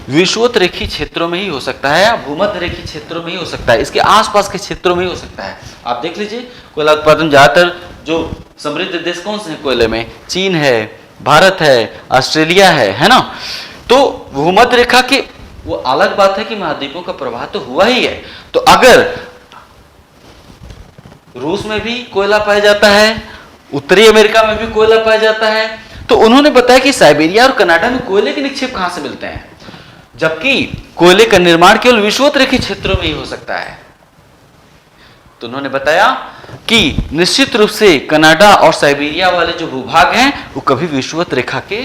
विषुवत रेखीय क्षेत्रों में ही हो सकता है या भूमध्य रेखीय क्षेत्रों में ही हो सकता है, इसके आसपास के क्षेत्रों में ही हो सकता है। आप देख लीजिए, कोयला उत्पादन ज्यादातर जो समृद्ध देश कौन से हैं कोयले में, चीन है, भारत है, ऑस्ट्रेलिया है ना। तो भूमध्य रेखा के, वो अलग बात है कि महाद्वीपों का प्रवाह तो हुआ ही है। तो अगर रूस में भी कोयला पाया जाता है, उत्तरी अमेरिका में भी कोयला पाया जाता है, तो उन्होंने बताया कि साइबेरिया और कनाडा में कोयले के निक्षेप कहां से मिलते हैं, जबकि कोयले का निर्माण केवल विषुवत रेखीय क्षेत्रों में ही हो सकता है। तो उन्होंने बताया कि निश्चित रूप से कनाडा और साइबेरिया वाले जो भूभाग हैं, वो कभी विषुवत रेखा के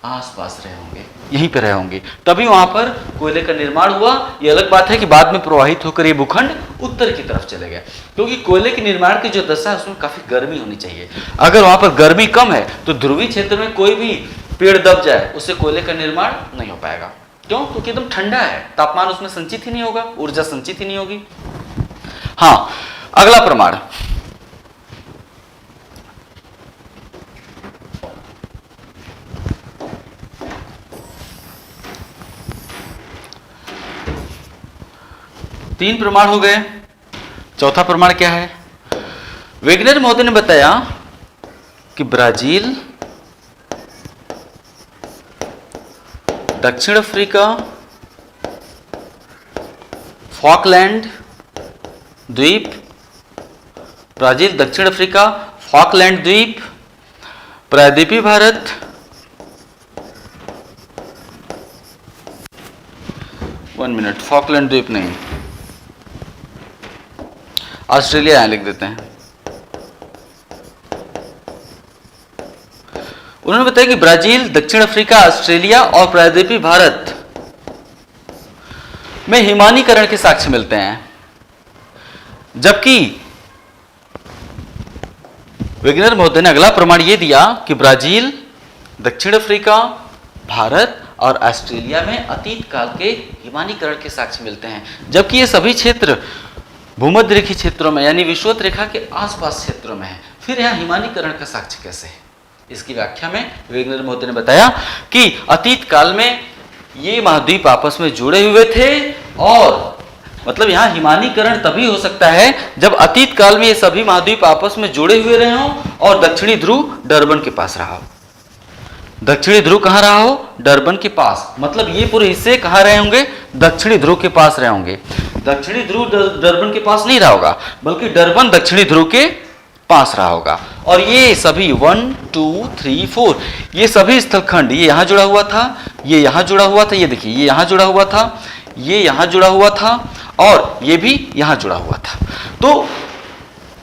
आसपास रहे होंगे, यहीं पर रहे होंगे, तभी वहां पर कोयले का निर्माण हुआ। ये अलग बात है कि बाद में प्रवाहित होकर ये भूखंड उत्तर की तरफ चले गए, क्योंकि कोयले के निर्माण की जो दशा है उसमें काफी गर्मी होनी चाहिए। अगर वहां पर गर्मी कम है तो ध्रुवीय क्षेत्र में कोई भी पेड़ दब जाए, उससे कोयले का निर्माण नहीं हो पाएगा। क्यों? क्योंकि एकदम ठंडा है, तापमान उसमें संचित ही नहीं होगा, ऊर्जा संचित ही नहीं होगी। हाँ, अगला प्रमाण, तीन प्रमाण हो गए। चौथा प्रमाण क्या है? वेगनर महोदय ने बताया कि ब्राजील, दक्षिण अफ्रीका, फॉकलैंड द्वीप, ब्राजील, दक्षिण अफ्रीका, फॉकलैंड द्वीप, प्रायद्वीपीय भारत, वन मिनट, फॉकलैंड द्वीप नहीं, ऑस्ट्रेलिया यहां लिख देते हैं। उन्होंने बताया कि ब्राजील, दक्षिण अफ्रीका, ऑस्ट्रेलिया और प्रायद्वीपीय भारत में हिमानीकरण के साक्ष्य मिलते हैं, जबकि वेगनर महोदय ने अगला प्रमाण यह दिया कि ब्राजील, दक्षिण अफ्रीका, भारत और ऑस्ट्रेलिया में अतीत काल के हिमानीकरण के साक्ष्य मिलते हैं, जबकि ये सभी क्षेत्र भूमध्य रेखीय क्षेत्रों में यानी विषुवत रेखा के आसपास क्षेत्रों में है। फिर यहाँ हिमानीकरण का साक्ष्य कैसे है? इसकी व्याख्या में वेगनर महोदय ने बताया कि अतीत काल में ये महाद्वीप आपस में जुड़े हुए थे, और मतलब यहाँ हिमानीकरण तभी हो सकता है जब अतीत काल में ये सभी महाद्वीप आपस में जुड़े हुए रहे हों और दक्षिणी ध्रुव डरबन के पास रहा हो। दक्षिणी ध्रुव कहाँ रहा हो? डरबन के पास। मतलब ये पूरे हिस्से कहाँ रहे होंगे? दक्षिणी ध्रुव के पास रहे होंगे। दक्षिणी ध्रुव डरबन के पास नहीं रहा होगा, बल्कि डरबन दक्षिणी ध्रुव के पास रहा होगा। और ये सभी 1, 2, 3, 4 ये सभी स्थलखंड, ये यहाँ जुड़ा हुआ था, ये यहाँ जुड़ा हुआ था, ये देखिए ये यहाँ जुड़ा हुआ था, ये यहाँ जुड़ा हुआ था और ये भी यहाँ जुड़ा हुआ था। तो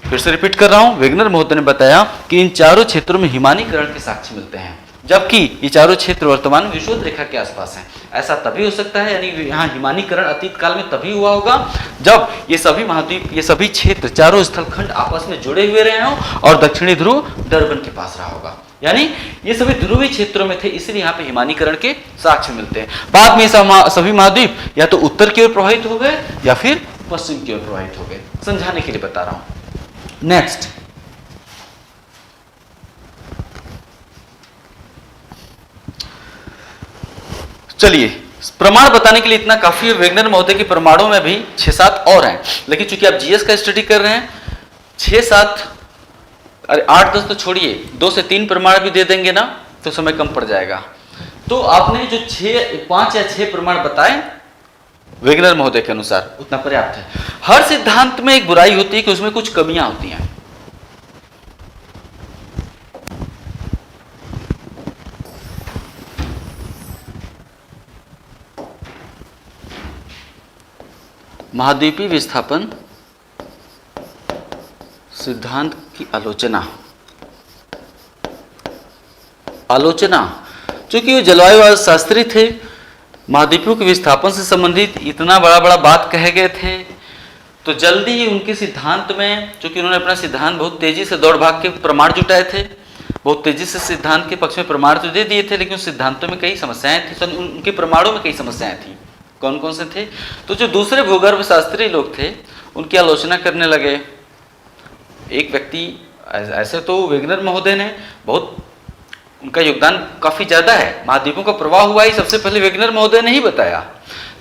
फिर से रिपीट कर रहा हूँ, वेगनर महोदय ने बताया कि इन चारों क्षेत्रों में हिमानीकरण के साक्ष्य मिलते हैं, जबकि ये चारों क्षेत्र वर्तमान में विषुवत रेखा के आसपास हैं। ऐसा तभी हो सकता है, यानी यहाँ हिमानीकरण अतीत काल में तभी हुआ होगा जब ये सभी महाद्वीप, ये सभी क्षेत्र, चारों स्थलखंड आपस में जुड़े हुए रहे हों और दक्षिणी ध्रुव डरबन के पास रहा होगा। यानी ये सभी ध्रुवीय क्षेत्रों में थे, इसलिए यहाँ पे हिमानीकरण के साक्ष्य मिलते हैं। बाद में सभी महाद्वीप या तो उत्तर की ओर प्रवाहित हो गए या फिर पश्चिम की ओर प्रवाहित हो गए। समझाने के लिए बता रहा हूं। नेक्स्ट, चलिए प्रमाण बताने के लिए इतना काफी है। वेगनर महोदय के प्रमाणों में भी 6-7 और हैं, लेकिन चूंकि आप जीएस का स्टडी कर रहे हैं, 6-7 अरे 8-10 तो छोड़िए, 2 से 3 प्रमाण भी दे देंगे ना तो समय कम पड़ जाएगा। तो आपने जो 5 या 6 प्रमाण बताए वेगनर महोदय के अनुसार उतना पर्याप्त है। हर सिद्धांत में एक बुराई होती है कि उसमें कुछ कमियां होती हैं। महाद्वीपीय विस्थापन सिद्धांत की आलोचना चूंकि वो जलवायु शास्त्री थे, महाद्वीपों के विस्थापन से संबंधित इतना बड़ा बात कहे गए थे, तो जल्दी ही उनके सिद्धांत में, चूंकि उन्होंने अपना सिद्धांत बहुत तेजी से दौड़ भाग के प्रमाण जुटाए थे, बहुत तेजी से सिद्धांत के पक्ष में प्रमाण तो दे दिए थे, लेकिन उस सिद्धांतों में कई समस्याएं थी, उनके प्रमाणों में कई समस्याएं थी। कौन कौन से थे? तो जो दूसरे भूगर्भ शास्त्री लोग थे उनकी आलोचना करने लगे। एक व्यक्ति ऐसे तो वेगनर महोदय ने बहुत, उनका योगदान काफी ज्यादा है, महाद्वीपों का प्रवाह हुआ ही सबसे पहले वेगनर महोदय ने ही बताया,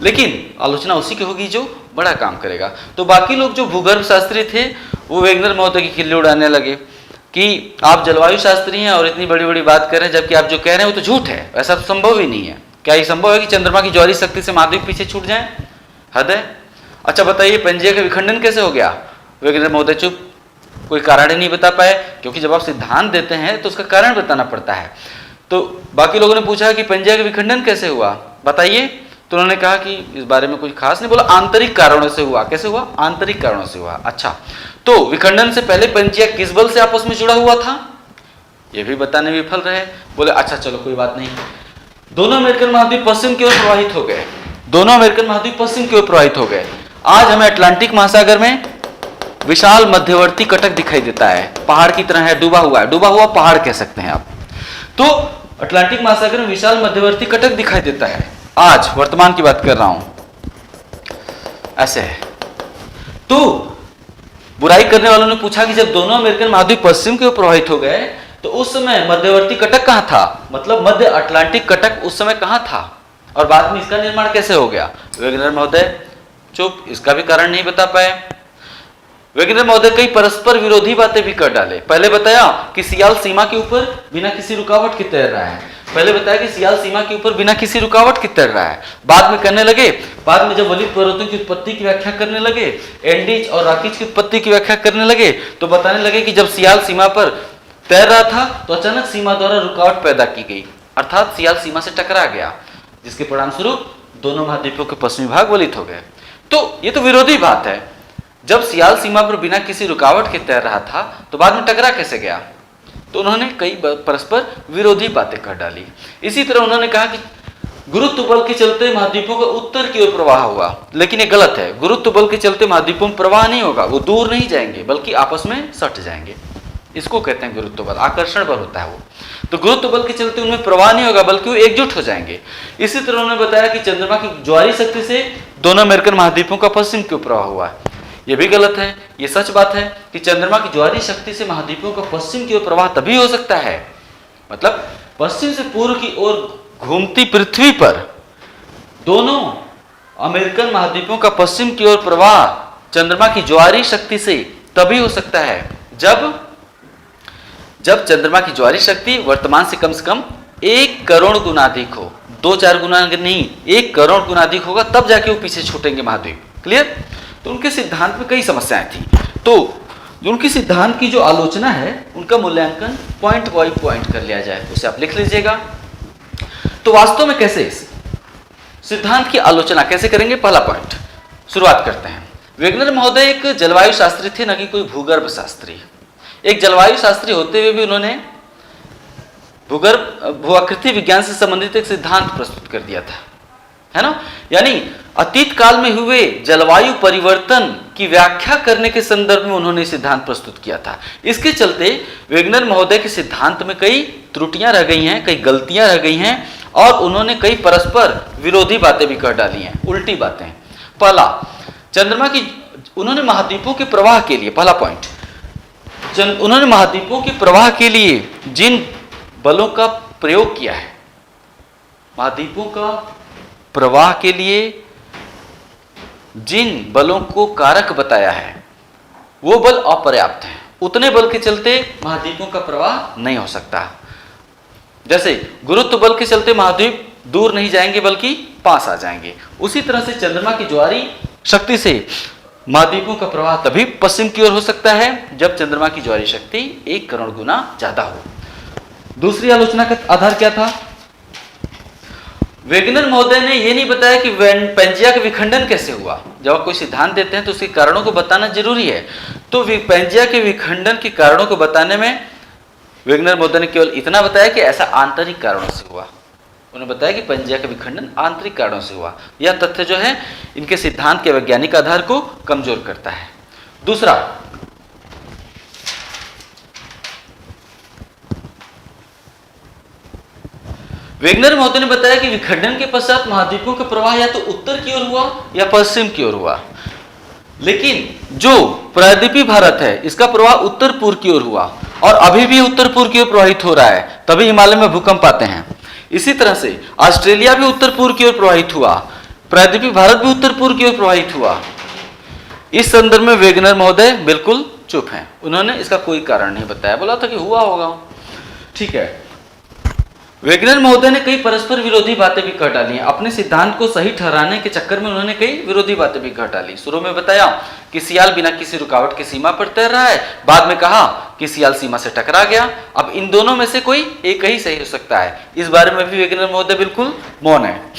लेकिन आलोचना उसी की होगी जो बड़ा काम करेगा। तो बाकी लोग जो भूगर्भ शास्त्री थे वो वेगनर महोदय की खिल्ली उड़ाने लगे कि आप जलवायु शास्त्री हैं और इतनी बड़ी बात कर रहे हैं, जबकि आप जो कह रहे हैं वो तो झूठ है, ऐसा तो संभव ही नहीं है। क्या ये संभव है कि चंद्रमा की ज्वारीय शक्ति से महाद्वीप पीछे छूट जाए? हद है। अच्छा बताइए, पंजिया का विखंडन कैसे हो गया? वेगनर महोदय चुप, कोई कारण ही नहीं बता पाए, क्योंकि जब आप सिद्धांत देते हैं तो उसका कारण बताना पड़ता है। तो बाकी लोगों ने पूछा कि पंजिया का विखंडन कैसे हुआ, बताइए। तो उन्होंने कहा कि इस बारे में कुछ खास नहीं, बोला आंतरिक कारणों से हुआ। कैसे हुआ? आंतरिक कारणों से हुआ। अच्छा, तो विखंडन से पहले पंजिया किस बल से आपस में जुड़ा हुआ था, ये भी बताने में विफल रहे। बोले अच्छा चलो कोई बात नहीं, दोनों अमेरिकन महाद्वीप पश्चिम की ओर प्रवाहित हो गए, दोनों अमेरिकन महाद्वीप पश्चिम की ओर प्रवाहित हो गए। आज हमें अटलांटिक महासागर में विशाल मध्यवर्ती कटक दिखाई देता है, पहाड़ की तरह है, डूबा हुआ पहाड़ कह सकते हैं आप। तो अटलांटिक महासागर में विशाल मध्यवर्ती कटक दिखाई देता है, आज वर्तमान की बात कर रहा हूं, ऐसे है। तो बुराई करने वालों ने पूछा कि जब दोनों अमेरिकन महाद्वीप पश्चिम की ओर प्रवाहित हो गए तो उस समय मध्यवर्ती कटक कहां था, मतलब मध्य अटलांटिक कटक उस समय कहां था, और बाद में इसका निर्माण कैसे हो गया? वेगनर महोदय चुप, इसका भी कारण नहीं बता पाए। वेगनर महोदय कई परस्पर विरोधी बातें भी कर डाले। पहले बताया कि सियाल सीमा के ऊपर बिना किसी रुकावट के तैर रहा है, पहले बताया कि सियाल सीमा के ऊपर बिना किसी रुकावट के तैर रहा है। बाद में करने लगे, बाद में जब वलित पर्वतों की उत्पत्ति की व्याख्या करने लगे, एंडीज और रॉकीज की उत्पत्ति की व्याख्या करने लगे, तो बताने लगे कि जब सियाल सीमा पर तैर रहा था तो अचानक सीमा द्वारा रुकावट पैदा की गई, अर्थात सियाल सीमा से टकरा गया, जिसके परिणाम स्वरूप दोनों महाद्वीपों के पश्चिमी भाग वलित हो गए। तो ये तो विरोधी बात है, जब सियाल सीमा पर बिना किसी रुकावट के तैर रहा था तो बाद में टकरा कैसे गया? तो उन्होंने कई परस्पर विरोधी बातें कर डाली। इसी तरह उन्होंने कहा कि गुरुत्व बल के चलते महाद्वीपों का उत्तर की ओर प्रवाह हुआ, लेकिन ये गलत है। गुरुत्व बल के चलते महाद्वीपों में प्रवाह नहीं होगा, वो दूर नहीं जाएंगे बल्कि आपस में सट जाएंगे। इसको कहते हैं गुरुत्व बल, आकर्षण बल होता है वो। तो गुरुत्व बल के चलते उनमें प्रवाह नहीं होगा बल्कि वो एकजुट हो जाएंगे। इसी तरह उन्होंने बताया कि चंद्रमा की ज्वारी शक्ति से दोनों अमेरिकन महाद्वीपों का पश्चिम की ओर प्रवाह हुआ है। यह भी गलत है। ये सच बात है कि चंद्रमा की ज्वारी शक्ति से महाद्वीपों का पश्चिम की ओर प्रवाह तभी हो सकता है, मतलब पश्चिम से पूर्व की ओर घूमती पृथ्वी पर दोनों अमेरिकन महाद्वीपों का पश्चिम की ओर प्रवाह चंद्रमा की ज्वारी शक्ति से तभी हो सकता है जब चंद्रमा की ज्वारी शक्ति वर्तमान से कम 1 करोड़ गुना अधिक हो। 2-4 गुना नहीं, 1 करोड़ गुना अधिक होगा, तब जाके वो पीछे छूटेंगे महाद्वीप। क्लियर? तो उनके सिद्धांत में कई समस्याएं थी। तो जो उनकी सिद्धांत की जो आलोचना है उनका मूल्यांकन पॉइंट बाय पॉइंट कर लिया जाए, उसे आप लिख लीजिएगा। तो वास्तव में कैसे सिद्धांत की आलोचना कैसे करेंगे? पहला पॉइंट शुरुआत करते हैं। वेगनर महोदय एक जलवायु शास्त्री थे, न कि कोई भूगर्भ शास्त्री। एक जलवायु शास्त्री होते हुए भी उन्होंने भूआकृति विज्ञान से संबंधित एक सिद्धांत प्रस्तुत कर दिया था, है ना। यानी अतीत काल में हुए जलवायु परिवर्तन की व्याख्या करने के संदर्भ में उन्होंने सिद्धांत प्रस्तुत किया था। इसके चलते वेगनर महोदय के सिद्धांत में कई त्रुटियां रह गई हैं, कई गलतियां रह गई हैं और उन्होंने कई परस्पर विरोधी बातें भी कर डाली हैं, उल्टी बातें। पहला, चंद्रमा की उन्होंने महाद्वीपों के प्रवाह के लिए, पहला पॉइंट, उन्होंने महाद्वीपों के प्रवाह के लिए जिन बलों का प्रयोग किया है, महाद्वीपों का प्रवाह के लिए जिन बलों को कारक बताया है वो बल अपर्याप्त हैं। उतने बल के चलते महाद्वीपों का प्रवाह नहीं हो सकता। जैसे गुरुत्व बल के चलते महाद्वीप दूर नहीं जाएंगे बल्कि पास आ जाएंगे, उसी तरह से चंद्रमा की ज्वारी शक्ति से महाद्वीपों का प्रवाह तभी पश्चिम की ओर हो सकता है जब चंद्रमा की ज्वारी शक्ति 1 करोड़ गुना ज्यादा हो। दूसरी आलोचना का आधार क्या था? वेगनर महोदय ने यह नहीं बताया कि पेंजिया का विखंडन कैसे हुआ। जब आप कोई सिद्धांत देते हैं तो उसके कारणों को बताना जरूरी है। तो पेंजिया के विखंडन के कारणों को बताने में वेगनर महोदय ने केवल इतना बताया कि ऐसा आंतरिक कारणों से हुआ। उन्होंने बताया कि पेंजिया का विखंडन आंतरिक कारणों से हुआ। यह तथ्य जो है इनके सिद्धांत के वैज्ञानिक आधार को कमजोर करता है। दूसरा, वेगनर महोदय ने बताया कि विखंडन के पश्चात महाद्वीपों का प्रवाह या तो उत्तर की ओर हुआ या पश्चिम की ओर हुआ, लेकिन जो प्रायद्वीपीय भारत है इसका प्रवाह उत्तर पूर्व की ओर हुआ और अभी भी उत्तर पूर्व की ओर प्रवाहित हो रहा है, तभी हिमालय में भूकंप आते हैं। इसी तरह से ऑस्ट्रेलिया भी उत्तर पूर्व की ओर प्रवाहित हुआ, प्रायद्वीपीय भारत भी उत्तर पूर्व की ओर प्रवाहित हुआ। इस संदर्भ में वेगनर महोदय बिल्कुल चुप हैं, उन्होंने इसका कोई कारण नहीं बताया, बोला था कि हुआ होगा। ठीक है, वेगनर महोदय ने कई परस्पर विरोधी बातें भी कर डाली हैं। अपने सिद्धांत को सही ठहराने के चक्कर में उन्होंने कई विरोधी बातें भी कर डाली। शुरू में बताया कि सियाल बिना किसी रुकावट की सीमा पर तैर रहा है, बाद में कहा कि सियाल सीमा से टकरा गया। अब इन दोनों में से कोई एक ही सही हो सकता है, इस बारे में भी वेगनर महोदय बिल्कुल मौन है।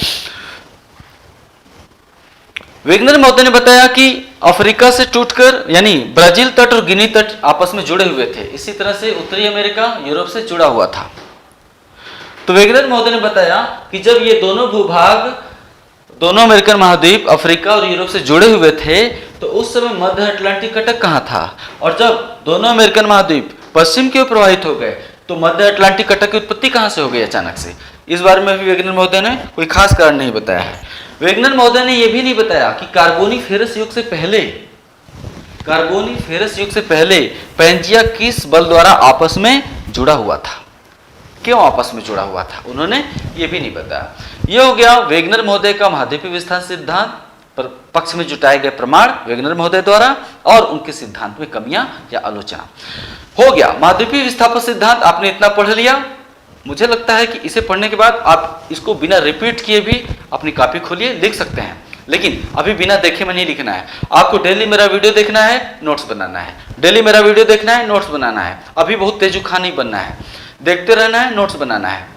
वेगनर महोदय ने बताया कि अफ्रीका से टूटकर यानी ब्राजील तट और गिनी तट आपस में जुड़े हुए थे, इसी तरह से उत्तरी अमेरिका यूरोप से जुड़ा हुआ था। तो वेगनर महोदय ने बताया कि जब ये दोनों भूभाग, दोनों अमेरिकन महाद्वीप अफ्रीका और यूरोप से जुड़े हुए थे तो उस समय मध्य अटलांटिक कटक कहाँ था, और जब दोनों अमेरिकन महाद्वीप पश्चिम की ओर प्रवाहित हो गए तो मध्य अटलांटिक कटक की उत्पत्ति कहाँ से हो गई अचानक से। इस बारे में भी वेगनर महोदय ने कोई खास कारण नहीं बताया है। वेगनर महोदय ने यह भी नहीं बताया कि कार्बोनिफेरस युग से पहले पेंजिया किस बल द्वारा आपस में जुड़ा हुआ था, क्यों आपस में जुड़ा हुआ था, उन्होंने ये भी नहीं बताया। यह हो गया वेगनर महोदय का महाद्वीपीय विस्तार सिद्धांत पक्ष में जुटाए गए प्रमाण वेगनर महोदय द्वारा और उनके सिद्धांत में कमियां या आलोचना। हो गया महाद्वीपीय विस्थापन सिद्धांत, आपने इतना पढ़ लिया। मुझे लगता है कि इसे पढ़ने के बाद आप इसको बिना रिपीट किए भी अपनी कॉपी खोलिए, लिख सकते हैं, लेकिन अभी बिना देखे में नहीं लिखना है। आपको डेली मेरा वीडियो देखना है, नोट्स बनाना है, डेली मेरा वीडियो देखना है, नोट्स बनाना है। अभी बहुत तेजुखा नहीं बनना है, देखते रहना है, नोट्स बनाना है।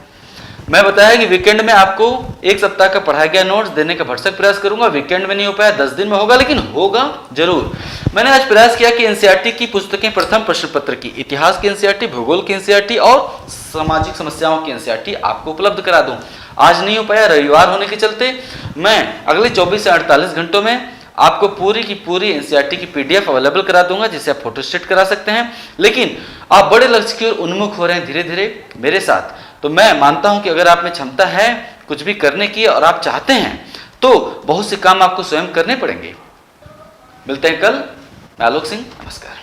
मैं बताया कि वीकेंड में आपको एक सप्ताह का पढ़ाया गया नोट्स देने का भरसक प्रयास करूंगा। वीकेंड में नहीं हो पाया, 10 दिन में होगा, लेकिन होगा जरूर। मैंने आज प्रयास किया कि एनसीईआरटी की पुस्तकें, प्रथम प्रश्न पत्र की, इतिहास की एनसीईआरटी, भूगोल की एनसीईआरटी और सामाजिक समस्याओं की एनसीईआरटी आपको उपलब्ध करा दूं। आज नहीं हो पाया, रविवार होने के चलते मैं अगले 24 से 48 घंटों में आपको पूरी की पूरी एनसीईआरटी की पीडीएफ अवेलेबल करा दूंगा, जिसे आप फोटोस्टेट करा सकते हैं। लेकिन आप बड़े लक्ष्य की ओर उन्मुख हो रहे हैं धीरे धीरे मेरे साथ, तो मैं मानता हूं कि अगर आप में क्षमता है कुछ भी करने की और आप चाहते हैं तो बहुत से काम आपको स्वयं करने पड़ेंगे। मिलते हैं कल। मैं आलोक सिंह, नमस्कार।